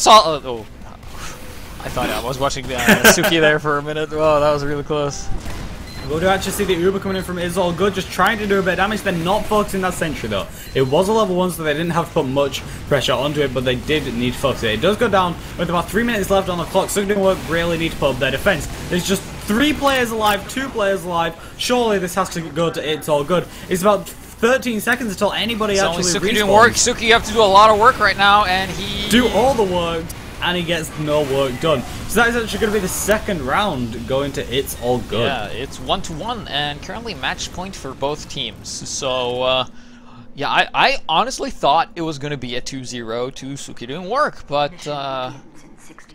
thought I was watching Sookie there for a minute. Oh, that was really close. We'll do actually see the Uber coming in from It's All Good, just trying to do a bit of damage. They're not focusing that sentry though. It was a level 1, so they didn't have to put much pressure onto it, but they did need to focus it. It does go down with about 3 minutes left on the clock. Sookie Doin work really need to put up their defense. There's just 3 players alive, 2 players alive. Surely this has to go to It's All Good. It's about 13 seconds until anybody actually respawns. Sookie doing work. Sookie, you have to do a lot of work right now, and he... do all the work, and he gets no work done. So that is actually going to be the second round going to It's All Good. Yeah, it's 1-1, and currently match point for both teams. So, yeah, I honestly thought it was going to be a 2-0 to Sookie Doin work, but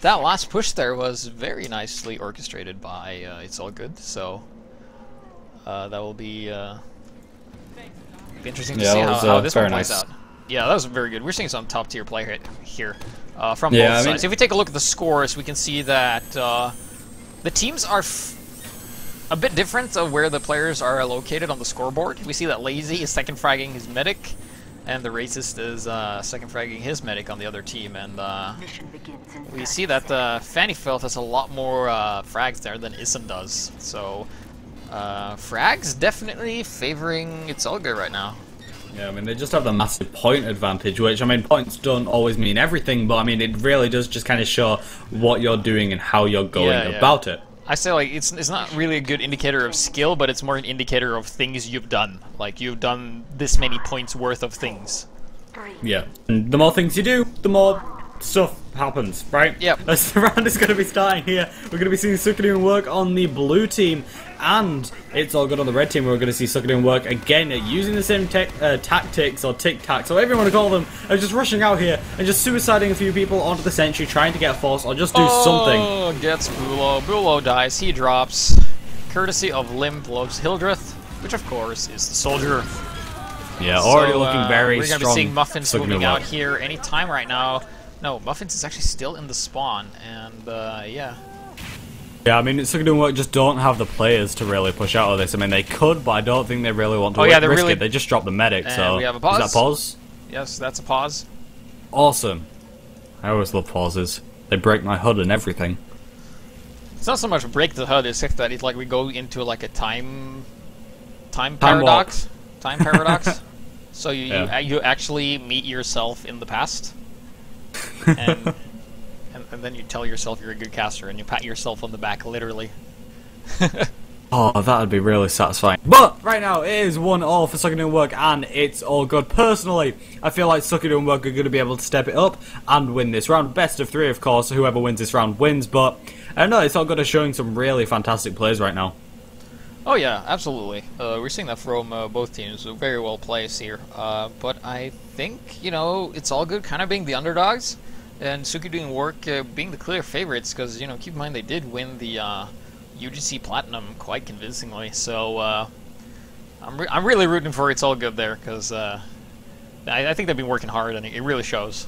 that last push there was very nicely orchestrated by It's All Good. So that will be interesting to see how this one plays out. Yeah, that was very good. We're seeing some top tier play here from both sides. If we take a look at the scores, we can see that the teams are a bit different of where the players are located on the scoreboard. We see that Lazy is second fragging his medic, and the Racist is second fragging his medic on the other team. And we see that Fanny Filth has a lot more frags there than Issen does. So frags definitely favoring It's All Good right now. Yeah, I mean, they just have the massive point advantage, which, I mean, points don't always mean everything, but, I mean, it really does just kind of show what you're doing and how you're going about it. I say, like, it's not really a good indicator of skill, but it's more an indicator of things you've done. Like, you've done this many points worth of things. Yeah. And the more things you do, the more stuff happens, right? Yep. As the round is going to be starting here, we're going to be seeing Sookie Doin work on the blue team, and It's All Good on the red team. We're going to see Sookie Doin work again using the same tactics, or tic-tacs, or whatever you want to call them, just rushing out here and just suiciding a few people onto the sentry, trying to get a force or just do something. Oh, gets Bulo. Bulo dies. He drops. Courtesy of Limp loves Hildreth, which of course is the soldier. Yeah, already looking very strong. We're going to be seeing Muffins moving out here any time right now. No, Muffins is actually still in the spawn, and yeah. Yeah, I mean, Sookie Doin work just don't have the players to really push out of this. I mean, they could, but I don't think they really want to risk it. They just dropped the medic, and so... we have a pause. Is that pause? Yes, that's a pause. Awesome. I always love pauses. They break my HUD and everything. It's not so much break the HUD, it's that it's like we go into like a time paradox. Time paradox. So you actually meet yourself in the past. And then you tell yourself you're a good caster, and you pat yourself on the back, literally. Oh, that would be really satisfying. But right now, it is 1-1 for Sookie Doin work, and It's All Good. Personally, I feel like Sookie Doin work are going to be able to step it up and win this round. Best of 3, of course. Whoever wins this round wins, but I don't know, It's All Good are showing some really fantastic plays right now. Oh yeah, absolutely. We're seeing that from both teams. So very well placed here. But I think, you know, It's All Good kind of being the underdogs, and Sookie Doin work being the clear favorites, because, you know, keep in mind they did win the UGC Platinum quite convincingly. So I'm really rooting for It's All Good there, because I think they've been working hard, and it really shows.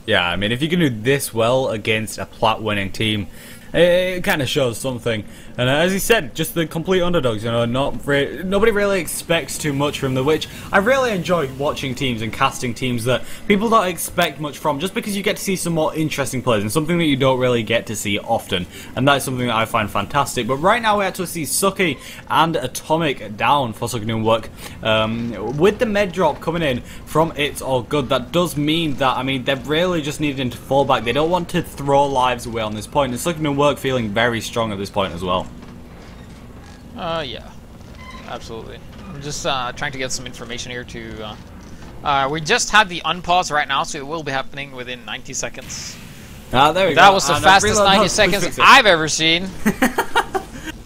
Yeah, I mean, if you can do this well against a plat-winning team, it kind of shows something. And as he said, just the complete underdogs, you know, nobody really expects too much from them, which I really enjoy watching teams and casting teams that people don't expect much from, just because you get to see some more interesting players and something that you don't really get to see often. And that's something that I find fantastic. But right now we actually see Sookie and Atomic down for Sookie Doin work. With the med drop coming in from It's All Good, that does mean that, I mean, they're really just needing to fall back. They don't want to throw lives away on this point, and Sookie Doin work feeling very strong at this point as well. Yeah, absolutely. I'm just trying to get some information here to... we just had the unpause right now, so it will be happening within 90 seconds. There we go. That was the fastest 90 seconds I've ever seen.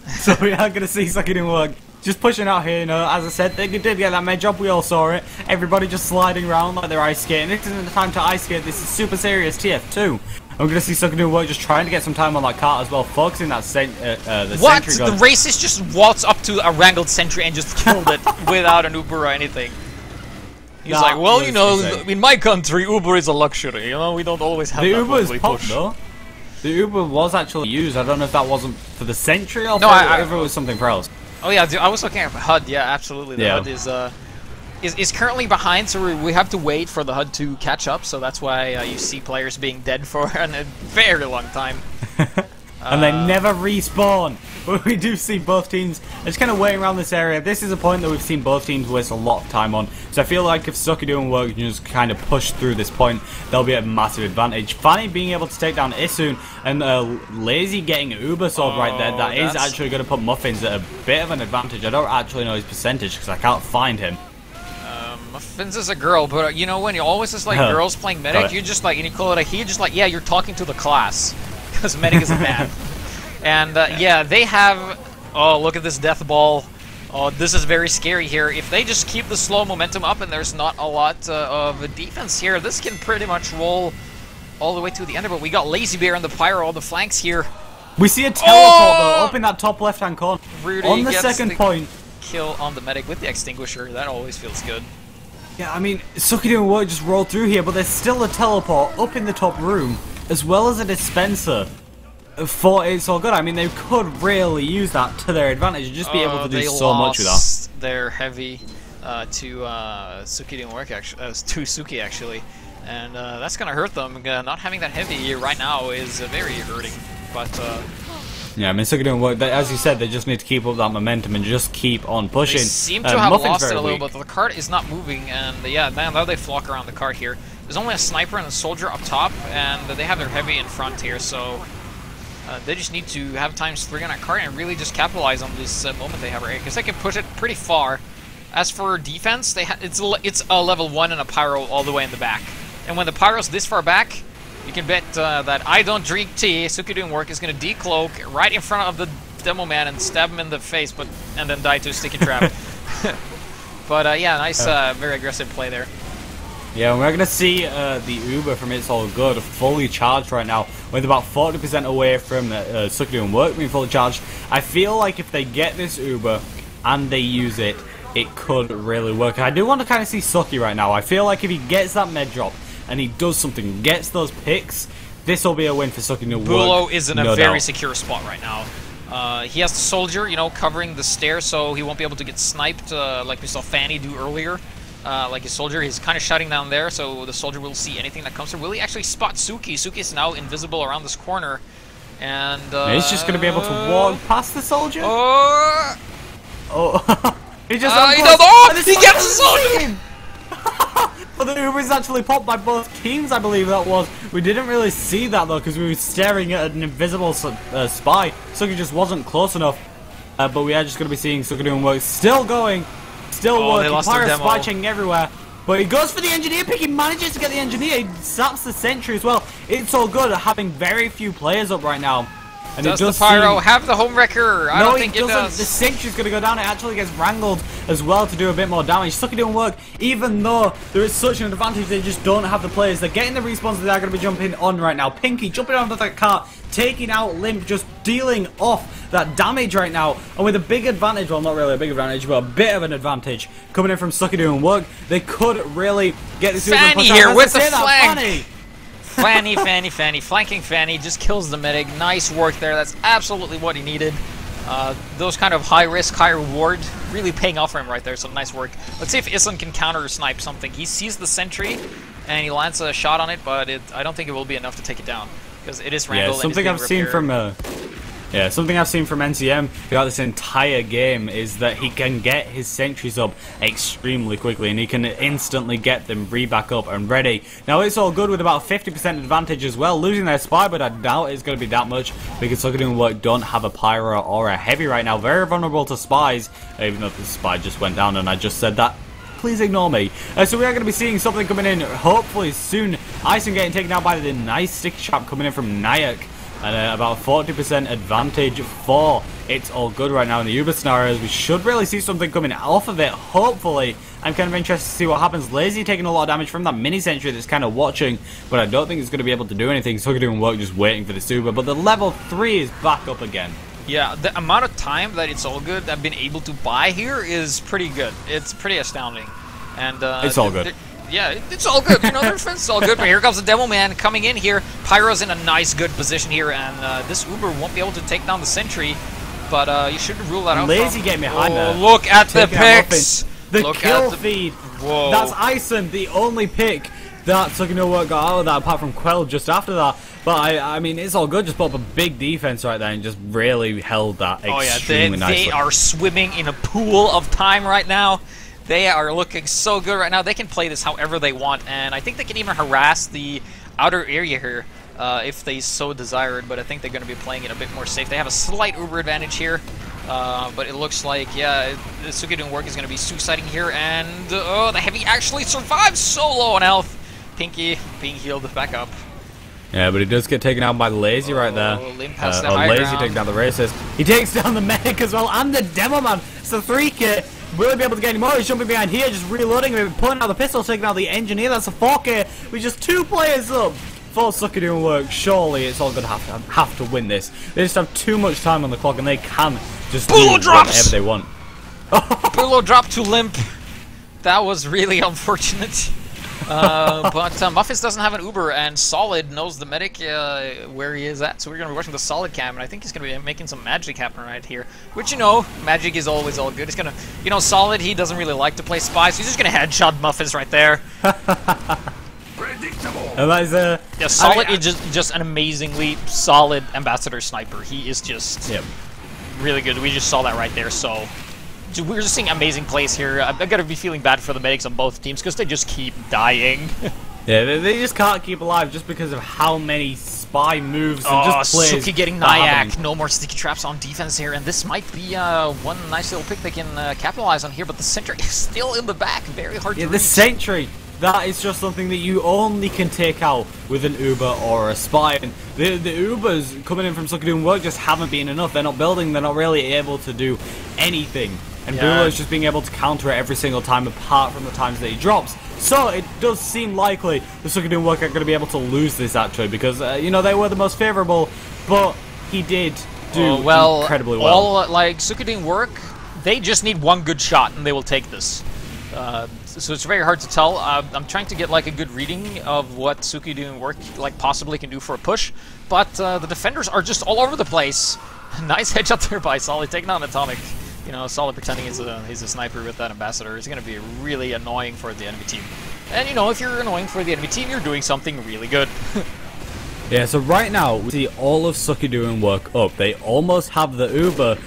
So we are going to see Sookie Doin work. Just pushing out here, you know, as I said, they did get that med drop, we all saw it. Everybody just sliding around like they're ice skating. This isn't the time to ice skate, this is super serious TF2. I'm going to see Sookie Doin work just trying to get some time on that cart as well, focusing that the what? sentry gun. The racist just waltzed up to a wrangled sentry and just killed it without an Uber or anything. He's like, well, you know, in my country, Uber is a luxury, you know, we don't always have that. The Uber is popped though. The Uber was actually used, I don't know if that wasn't for the sentry or if it was something for else. Oh yeah, I was looking at HUD, yeah, absolutely. The HUD is currently behind, so we have to wait for the HUD to catch up, so that's why you see players being dead for a very long time. And they never respawn. But we do see both teams just kind of waiting around this area. This is a point that we've seen both teams waste a lot of time on. So I feel like if Sookie Doin work can just kind of push through this point, they'll be at a massive advantage. Fanny being able to take down Isun and Lazy getting an Uber sword right there. That is actually going to put Muffins at a bit of an advantage. I don't actually know his percentage because I can't find him. Muffins is a girl, but you know when you always just like girls playing medic, you just like, and you call it a he, you're just like, yeah, you're talking to the class. Because medic is a man. And yeah, they have... Oh, look at this death ball. Oh, this is very scary here. If they just keep the slow momentum up and there's not a lot of defense here, this can pretty much roll all the way to the end of it. We got Lazy Bear and the Pyro on the flanks here. We see a teleport though, up in that top left-hand corner. Rudy on the second point. Kill on the medic with the extinguisher. That always feels good. Yeah, I mean, Sookie Doin work just rolled through here, but there's still a teleport up in the top room, as well as a dispenser for It's All Good. I mean, they could really use that to their advantage and just be able to do so much with that. Their heavy to Sookie Doin work, actually, to Sookie actually, and that's gonna hurt them. Not having that heavy right now is very hurting. But yeah, I mean, Sookie Doin work. As you said, they just need to keep up that momentum and just keep on pushing. They seem to have lost it a little bit. The cart is not moving, and yeah, now they flock around the cart here. There's only a sniper and a soldier up top, and they have their heavy in front here, so they just need to have times 3 on that cart and really just capitalize on this moment they have right here, because they can push it pretty far. As for defense, it's a level 1 and a pyro all the way in the back, and when the pyro's this far back, you can bet that I don't drink tea. Sookie Doin work is going to decloak right in front of the demo man and stab him in the face, and then die to a sticky trap. But yeah, nice, very aggressive play there. Yeah, we're going to see the Uber from It's All Good fully charged right now, with about 40% away from Sookie Doin work being fully charged. I feel like if they get this Uber and they use it, it could really work. I do want to kind of see Sookie right now. I feel like if he gets that med drop and he does something, gets those picks, this will be a win for Sookie Doin work. Bulo is in a very secure spot right now. He has the soldier, you know, covering the stairs, so he won't be able to get sniped like we saw Fanny do earlier. Like his soldier, he's kind of shutting down there, so the soldier will see anything that comes through. Will he actually spot Sookie? Sookie is now invisible around this corner, and he's just going to be able to walk past the soldier. He just he gets the soldier. But the Uber is actually popped by both teams, I believe that was. We didn't really see that though, because we were staring at an invisible spy. Sookie just wasn't close enough. But we are just going to be seeing Sookie Doin work still going. Still working, Pyro spy checking everywhere. But he goes for the engineer pick, he manages to get the engineer, he saps the sentry as well. It's All Good at having very few players up right now. And does it does the Pyro seem... have the home wrecker? I don't think it does. The Sentry's going to go down. It actually gets wrangled as well to do a bit more damage. Sookie doing work, even though there is such an advantage, they just don't have the players. They're getting the respawns that they're going to be jumping on right now. Pinky jumping onto that cart, taking out Limp, just dealing off that damage right now. And with a big advantage, well, not really a big advantage, but a bit of an advantage coming in from Sookie doing work, they could really get this Fanny here with the flank. Fanny. Fanny. Flanking Fanny just kills the medic. Nice work there. That's absolutely what he needed. Those kind of high risk, high reward really paying off for him right there, so nice work. Let's see if Islan can counter snipe something. He sees the sentry and he lands a shot on it, but I don't think it will be enough to take it down because it is wrangled. Yeah, something I've seen from NCM throughout this entire game is that he can get his sentries up extremely quickly and he can instantly get them back up and ready. Now it's all good with about 50% advantage as well, losing their spy, but I doubt it's going to be that much because Sookie doing work don't have a pyro or a heavy right now. Very vulnerable to spies, even though the spy just went down and I just said that. Please ignore me. So we are going to be seeing something coming in hopefully soon. Ison getting taken out by the nice stick trap coming in from Nyack. And about 40% advantage for It's All Good right now in the Uber scenarios. We should really see something coming off of it, hopefully. I'm kind of interested to see what happens. Lazy taking a lot of damage from that mini sentry that's kind of watching, but I don't think it's going to be able to do anything. Sookie doing work just waiting for this Uber, but the level 3 is back up again. Yeah, the amount of time that It's All Good I've been able to buy here is pretty good. It's pretty astounding. And it's all good. Yeah, it's all good. You know, their defense is all good. But here comes the Demo Man coming in here. Pyro's in a nice, good position here, and this Uber won't be able to take down the sentry. But you shouldn't rule that out. Lazy getting behind there. Look at the picks. The kill feed. Whoa. That's Ison, the only pick that Sookie doing work got out of that, apart from Quell just after that. But I mean, It's All Good just put up a big defense right there and just really held that extremely nicely. They are swimming in a pool of time right now. They are looking so good right now. They can play this however they want, and I think they can even harass the outer area here if they so desired, but I think they're going to be playing it a bit more safe. They have a slight Uber advantage here, but it looks like, yeah, Sookie doing work is going to be suiciding here, and the Heavy actually survives so low on health. Pinky being healed back up. Yeah, but he does get taken out by the Lazy right there. Limp has the high ground. Lazy taking down the racist. He takes down the medic as well, and the Demo Man. It's a 3K. Will he be able to get any more? He's jumping behind here, just reloading, pulling out the pistol, taking out the engineer. That's a 4K with just 2 players up. For Sookie doing work, surely It's All Good have to win this. They just have too much time on the clock, and they can just do whatever they want. Bulo drop to Limp. That was really unfortunate. But Muffins doesn't have an Uber, and Solid knows the medic where he is at, so we're going to be watching the Solid cam, and I think he's going to be making some magic happen right here. Which, you know, magic is always all good. He's going to, you know, Solid, he doesn't really like to play spies, so he's just going to headshot Muffins right there. Predictable. And that is yeah, Solid is just an amazingly solid Ambassador sniper. He is just really good. We just saw that right there, so... We're just seeing amazing plays here. I've got to be feeling bad for the medics on both teams because they just keep dying. Yeah, they just can't keep alive just because of how many spy moves and just plays. Sookie getting Nyack. No more sticky traps on defense here, and this might be one nice little pick they can capitalize on here, but the sentry is still in the back. Very hard to reach. The sentry, that is just something that you only can take out with an Uber or a spy. And the Ubers coming in from Sookie doing work just haven't been enough. They're not building, they're not really able to do anything. And Bulo is just being able to counter it every single time apart from the times that he drops. So it does seem likely the Sookie doing work are going to be able to lose this actually because, you know, they were the most favourable, but he did do incredibly well. All, like, Sookie doing work, they just need one good shot and they will take this. So it's very hard to tell. I'm trying to get like a good reading of what Sookie doing work like possibly can do for a push, but the defenders are just all over the place. Nice headshot there by Solid, taking on Atomic. You know, Solid pretending he's a sniper with that Ambassador is going to be really annoying for the enemy team. And, you know, if you're annoying for the enemy team, you're doing something really good. Yeah, so right now, we see all of Sookie doing work up. They almost have the Uber,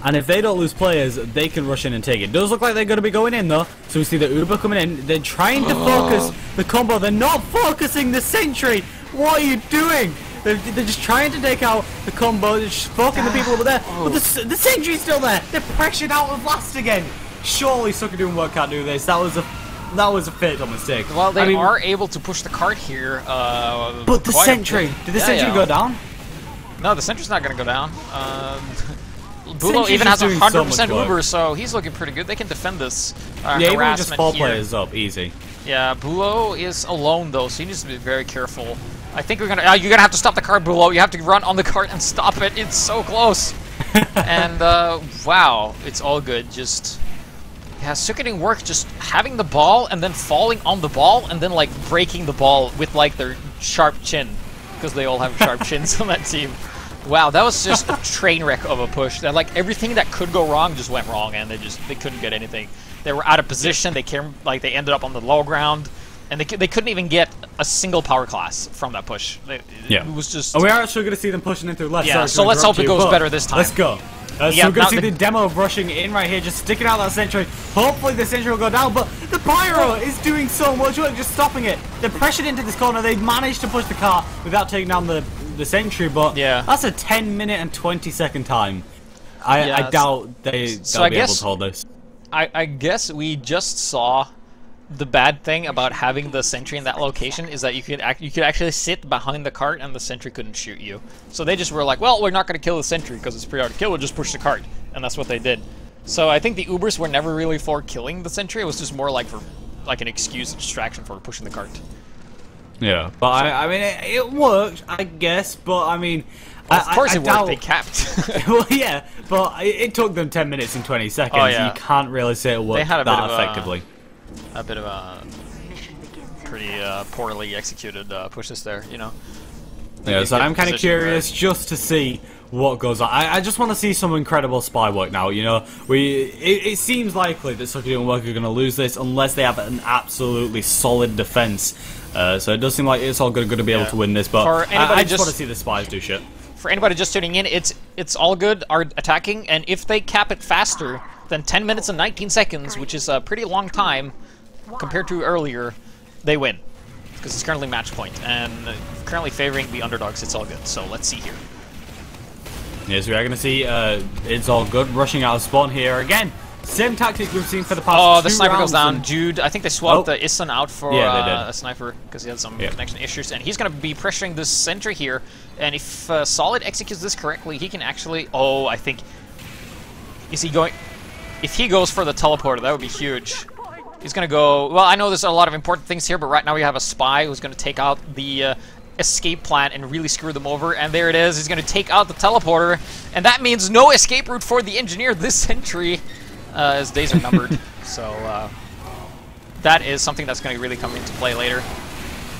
and if they don't lose players, they can rush in and take it. It does look like they're going to be going in, though. So we see the Uber coming in. They're trying to focus the combo. They're not focusing the sentry. What are you doing? They're just trying to take out the combo, they're just focusing the people over there. But the sentry's still there. They're pressured out of last again. Surely Sookie doing work can't do this. That was a fatal mistake. Well, they are able to push the cart here. But the sentry, did the sentry go down? No, the sentry's not going to go down. Bulo Sentry's even has just doing so 100% much work. Uber, so he's looking pretty good. They can defend this Yeah, even with just harassment 4 here. players up, easy. Yeah, Bulo is alone though, so he needs to be very careful. I think we're gonna. You're gonna have to stop the cart, Bulo. You have to run on the cart and stop it. It's so close. And wow, it's all good. Just yeah, Sookie Doin work just having the ball and then falling on the ball and then like breaking the ball with like their sharp chin, because they all have sharp chins on that team. Wow, that was just a train wreck of a push. That like everything that could go wrong just went wrong, and they couldn't get anything. They were out of position. They came like they ended up on the low ground, and they couldn't even get a single power class from that push. It was just. And we are actually going to see them pushing into left. Yeah, so let's hope it goes better this time. Let's go. So Yeah, we're going now to see the demo of rushing in right here, just sticking out that sentry. Hopefully the sentry will go down, but the Pyro is doing so much work, just stopping it. They're pressured into this corner. They've managed to push the car without taking down the sentry, but yeah, that's a 10-minute and 20-second time. I doubt they'll be able to hold this. I guess we just saw the bad thing about having the sentry in that location is that you could actually sit behind the cart and the sentry couldn't shoot you. So they just were like, well, we're not going to kill the sentry because it's pretty hard to kill. We'll just push the cart, and that's what they did. So I think the Ubers were never really for killing the sentry. It was just more like for an excuse, a distraction for pushing the cart. Yeah, but I mean it worked, I guess. But I mean. Well, of course it worked, they capped. Well, yeah, but it took them 10 minutes and 20 seconds. Oh, yeah. You can't really say it worked that effectively. A bit of a pretty poorly executed pushes there, you know. Yeah, so I'm kind of curious just to see what goes on. I just want to see some incredible spy work now, you know. It seems likely that Sookie Doin work are going to lose this unless they have an absolutely solid defense. So it does seem like it's all going to be able to win this, but I just want to see the spies do shit. For anybody just tuning in, it's all good are attacking, and if they cap it faster than 10 minutes and 19 seconds, which is a pretty long time compared to earlier, they win. Because it's currently match point, and currently favoring the underdogs, it's all good. So let's see here. Yes, we are going to see it's all good rushing out of spawn here again. Same tactic we've seen for the past Oh, the 2 sniper rounds goes down. Jude, I think they swapped the S10 out for a sniper because he had some connection issues, and he's going to be pressuring this sentry here. And if Solid executes this correctly, he can actually. Oh, I think. Is he going? If he goes for the teleporter, that would be huge. He's going to go. Well, I know there's a lot of important things here, but right now we have a spy who's going to take out the escape plan and really screw them over. And there it is. He's going to take out the teleporter, and that means no escape route for the engineer this sentry. His days are numbered, so that is something that's going to really come into play later.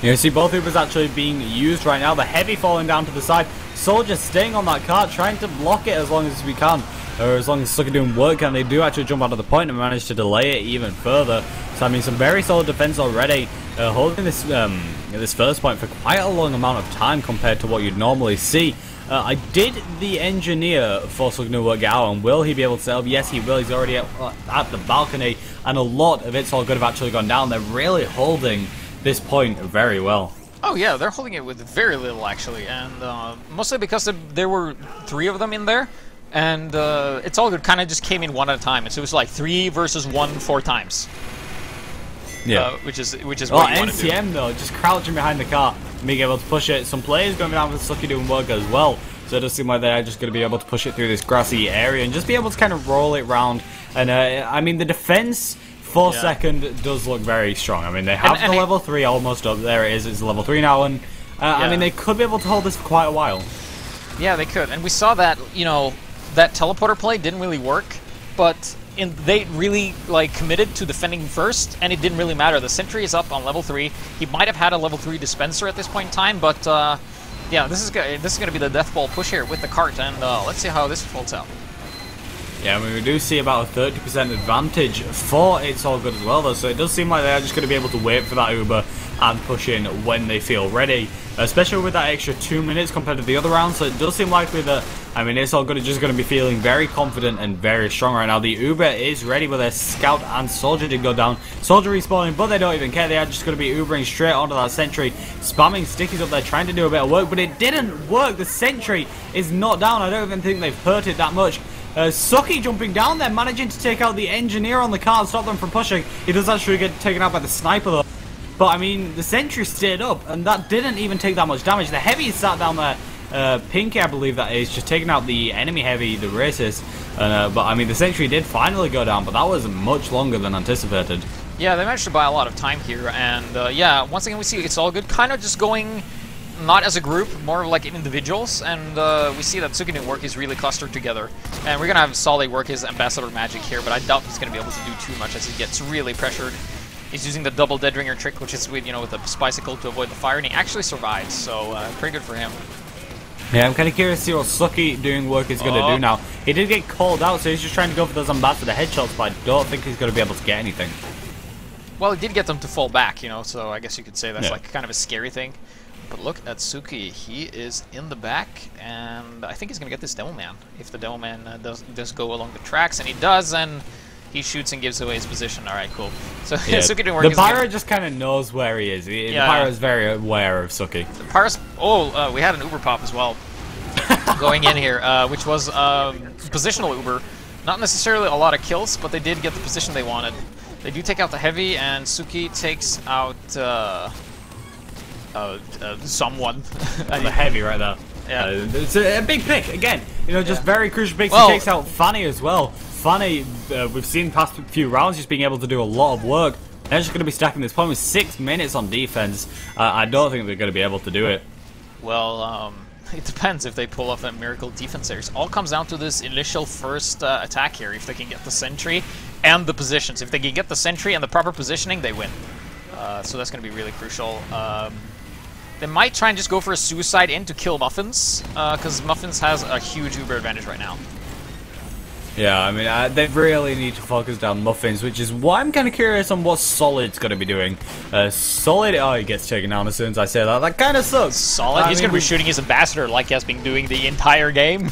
You see both Ubers actually being used right now. The heavy falling down to the side. Soldiers staying on that cart, trying to block it as long as we can, or as long as Sookie Doin work, and they do actually jump out of the point and manage to delay it even further. So I mean, some very solid defense already, holding this this first point for quite a long amount of time compared to what you'd normally see. I did the engineer for Sookie Doin work out, and will he be able to set up? Yes, he will. He's already at the balcony, and a lot of it's all good have actually gone down. They're really holding this point very well. Oh yeah, they're holding it with very little actually, and mostly because there were 3 of them in there, and it's all good. Kind of just came in one at a time, and so it was like 3 versus 1 4 times. Yeah, which is what you NCM want to do. though, just crouching behind the car, being able to push it. Some players going down with Sookie Doin work as well, so it does seem like they're just going to be able to push it through this grassy area and just be able to kind of roll it round. And I mean, the defense for second does look very strong. I mean, they have the level 3 almost up. There it is. It's level 3 now, and I mean, they could be able to hold this for quite a while. Yeah, they could, and we saw that, you know, that teleporter play didn't really work, but they really like committed to defending first, and it didn't really matter. The sentry is up on level 3. He might have had a level 3 dispenser at this point in time, but yeah, this is going to be the death ball push here with the cart, and let's see how this folds out. Yeah, I mean, we do see about a 30% advantage for It's All Good as well, though, so it does seem like they're just going to be able to wait for that Uber and push in when they feel ready, especially with that extra 2 minutes compared to the other round. So it does seem likely that, I mean, It's All Good are just going to be feeling very confident and very strong right now. The Uber is ready with their scout and soldier to go down. Soldier respawning, but they don't even care. They are just going to be Ubering straight onto that sentry, spamming stickies up there, trying to do a bit of work, but it didn't work. The sentry is not down. I don't even think they've hurt it that much. Sookie jumping down there, managing to take out the engineer on the car and stop them from pushing. He does actually get taken out by the sniper though. But I mean, the sentry stayed up, and that didn't even take that much damage. The heavy sat down there, Pinky, I believe that is, just taking out the enemy heavy, the racist. But I mean, the sentry did finally go down, but that was much longer than anticipated. Yeah, they managed to buy a lot of time here, and yeah, once again we see It's All Good kind of just going not as a group, more like individuals, and we see that Sookie Doin work is really clustered together. And we're going to have Solid work his Ambassador magic here, but I doubt he's going to be able to do too much as he gets really pressured. He's using the double Dead Ringer trick, which is with, with a Spicicle to avoid the fire, and he actually survives, so pretty good for him. Yeah, I'm kind of curious to see what Sookie Doin work is going to do now. He did get called out, so he's just trying to go for those Ambassador headshots, but I don't think he's going to be able to get anything. Well, he did get them to fall back, so I guess you could say that's like kind of a scary thing. But look at Sookie. He is in the back, and I think he's going to get this Demo Man. If the Demo Man does go along the tracks, and he does, and he shoots and gives away his position. All right, cool. So Sookie Doin work. The Pyro just kind of knows where he is. The Pyro is very aware of Sookie. The Pyro's... we had an Uber pop as well going in here, which was positional Uber. Not necessarily a lot of kills, but they did get the position they wanted. They do take out the heavy, and Sookie takes out someone. The heavy right there. Yeah. It's a big pick again. Just very crucial picks. He takes out Fanny as well. Fanny, we've seen past few rounds just being able to do a lot of work. They're just going to be stacking this point with 6 minutes on defense. I don't think they're going to be able to do it. Well, it depends if they pull off a miracle defense series. All comes down to this initial first attack here. If they can get the sentry and the positions. If they can get the sentry and the proper positioning, they win. So that's going to be really crucial. They might try and just go for a suicide in to kill Muffins, because Muffins has a huge Uber advantage right now. Yeah, I mean, they really need to focus down Muffins, which is why I'm kind of curious on what Solid's going to be doing. Solid, he gets taken down as soon as I say that. That kind of sucks. Solid, he's going to be shooting his Ambassador like he has been doing the entire game.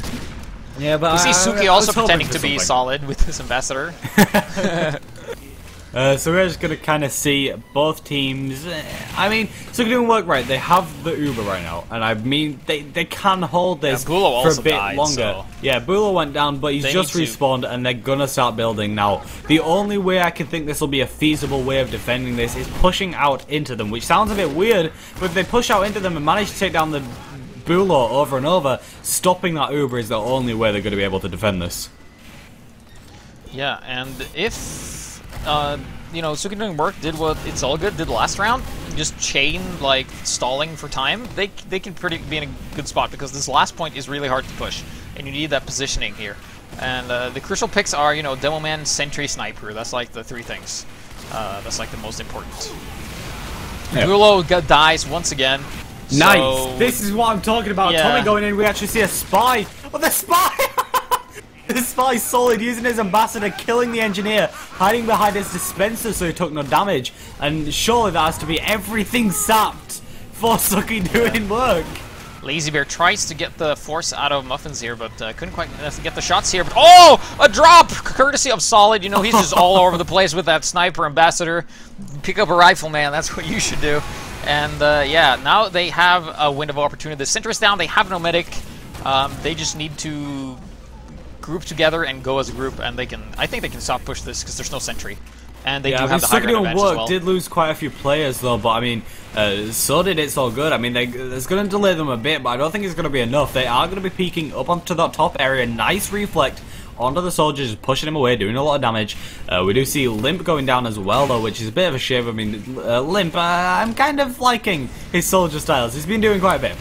Yeah, but we see Sookie also pretending to be Solid with his Ambassador. So we're just going to kind of see both teams. I mean, Sookie Doin work right. They have the Uber right now, and I mean, they can hold this for a bit longer. So yeah, Bulo went down, but he's just respawned, and they're going to start building now. The only way I can think this will be a feasible way of defending this is pushing out into them, which sounds a bit weird, but if they push out into them and manage to take down the Bulo over and over, stopping that Uber is the only way they're going to be able to defend this. Yeah, and if... Sookie Doin work did what It's All Good did last round, just chain, like, stalling for time, they can be in a good spot, because this last point is really hard to push, and you need that positioning here. And the crucial picks are, Demo Man, Sentry, Sniper. That's like the 3 things. That's like the most important. Yep. Gulo dies once again. Nice! So, this is what I'm talking about. Yeah. Tommy going in, we actually see a spy. Oh, the spy! The spy Solid using his Ambassador, killing the engineer, hiding behind his dispenser so he took no damage. And surely that has to be everything sapped for Sookie Doin work. Lazy Bear tries to get the force out of Muffins here, but couldn't quite get the shots here. But a drop! Courtesy of Solid. He's just all over the place with that Sniper Ambassador. Pick up a rifle, man. That's what you should do. And yeah, now they have a window of opportunity. The center is down. They have no medic. They just need to group together and go as a group, and I think they can stop push this because there's no sentry, and they do have the high ground advantage as well. Did lose quite a few players though, but I mean, so did It's All Good. I mean, it's going to delay them a bit, but I don't think it's going to be enough. They are going to be peeking up onto that top area. Nice reflect onto the soldiers, pushing him away, doing a lot of damage. We do see Limp going down as well though, which is a bit of a shame. I mean, Limp, I'm kind of liking his soldier styles. He's been doing quite a bit.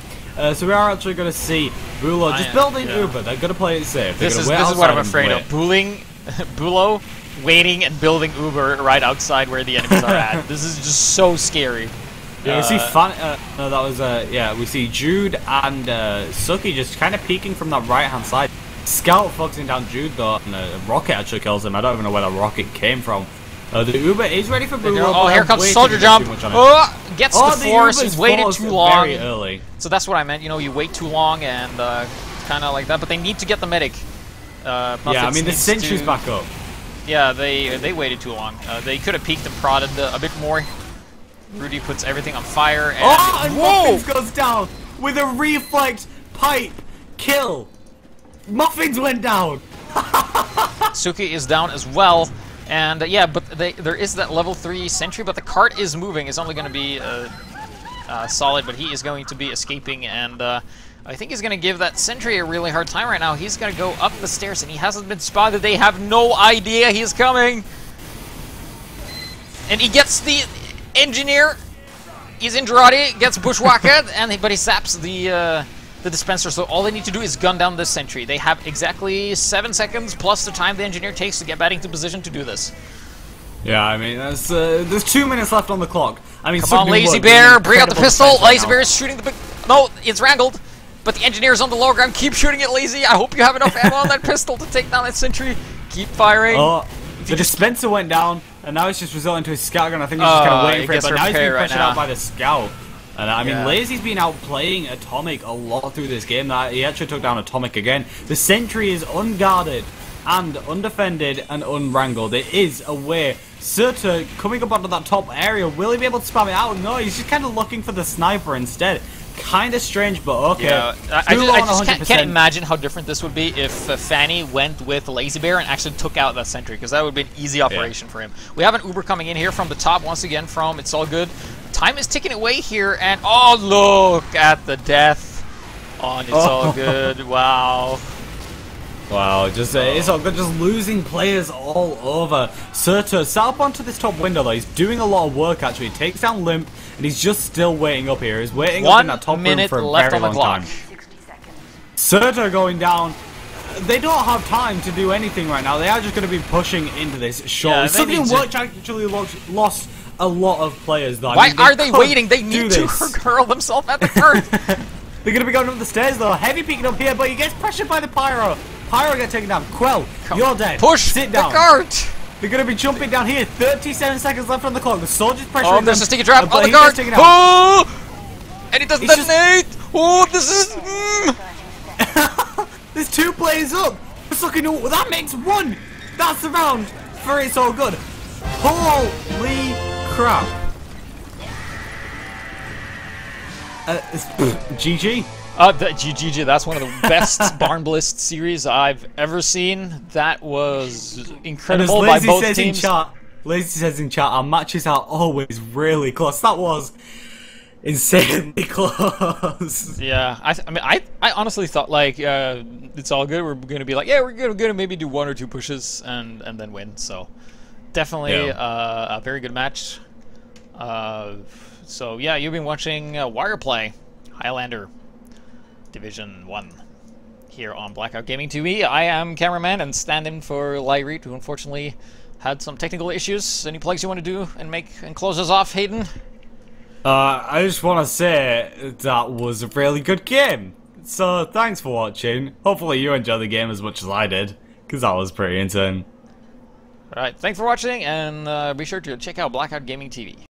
So we are actually going to see Bulo just building Uber. They're going to play it safe. This is what I'm afraid of. Bulo waiting and building Uber right outside where the enemies are at. This is just so scary. Yeah, we see we see Jude and Sookie just kind of peeking from that right-hand side. Scout focusing down Jude though, and Rocket actually kills him. I don't even know where the rocket came from. The Uber is ready for Bulo. Oh, here comes Soldier Jump. Gets the force. He's waited too long. Very early. So that's what I meant. You wait too long and kind of like that. But they need to get the medic. Yeah, I mean the sentry's back up. Yeah, they waited too long. They could have peeked and prodded a bit more. Rudy puts everything on fire. And Muffins goes down with a reflect pipe kill. Muffins went down. Sookie is down as well. And yeah, but there is that level 3 sentry, but the cart is moving. It's only going to be Solid, but he is going to be escaping. And I think he's going to give that sentry a really hard time right now. He's going to go up the stairs, and he hasn't been spotted. They have no idea he's coming. And he gets the engineer. He's in Girardi, gets bushwhacked, but he saps the dispenser. So all they need to do is gun down this sentry. They have exactly 7 seconds plus the time the engineer takes to get back into position to do this. Yeah, I mean, there's 2 minutes left on the clock. I mean, Come on, Lazy Bear, bring out the pistol. Lazy Bear is shooting the big... No, it's wrangled. But the engineer's on the low ground. Keep shooting it, Lazy. I hope you have enough ammo on that pistol to take down that sentry. Keep firing. Oh, the dispenser went down, and now it's just resulting to his scout gun. I think he's just kind of waiting for it, but now he's being pressured out by the scout. And I mean, Lazy's been outplaying Atomic a lot through this game. That he actually took down Atomic again. The sentry is unguarded and undefended and unwrangled. It is away. Surta coming up onto that top area. Will he be able to spam it out? No, he's just kind of looking for the sniper instead. Kind of strange, but okay. Yeah, I just can't imagine how different this would be if Fanny went with Lazy Bear and actually took out that sentry, because that would be an easy operation for him. We have an Uber coming in here from the top once again from It's All Good. Time is ticking away here, and oh, look at the death on It's All Good. Wow. Wow, just It's All Good, just losing players all over. Surta sat up onto this top window though. He's doing a lot of work actually. He takes down Limp, and he's just still waiting up here. He's waiting up in that top room for a very long time. Surta going down. They don't have time to do anything right now. They are just going to be pushing into this shortly. Something Work actually lost a lot of players though. Why are they waiting? They need to hurl themselves at the turret. They're going to be going up the stairs though. Heavy peeking up here, but he gets pressured by the Pyro. Pyro gets taken down. Quell, you're dead. Push Sit down. the cart. They're going to be jumping down here. 37 seconds left on the clock. The soldier's pressuring them. There's a sticky trap on the guard. Oh! And it doesn't detonate. Oh, this is... There's 2 players up. That makes 1. That's the round for It's All Good. Holy crap. GG. GG, that's one of the best Barn Blist series I've ever seen. That was incredible by both teams. Lazy says in chat, our matches are always really close. That was insanely close. Yeah, I honestly thought like It's All Good. We're gonna be like, yeah, we're gonna maybe do 1 or 2 pushes and then win. So definitely a very good match. So yeah, you've been watching Wireplay, Highlander Division 1 here on Blackout Gaming TV. I am cameraman and stand-in for Lyreet, who unfortunately had some technical issues. Any plugs you want to do and close us off, Hayden? I just want to say that was a really good game. So thanks for watching. Hopefully you enjoyed the game as much as I did, because that was pretty insane. Alright, thanks for watching, and be sure to check out Blackout Gaming TV.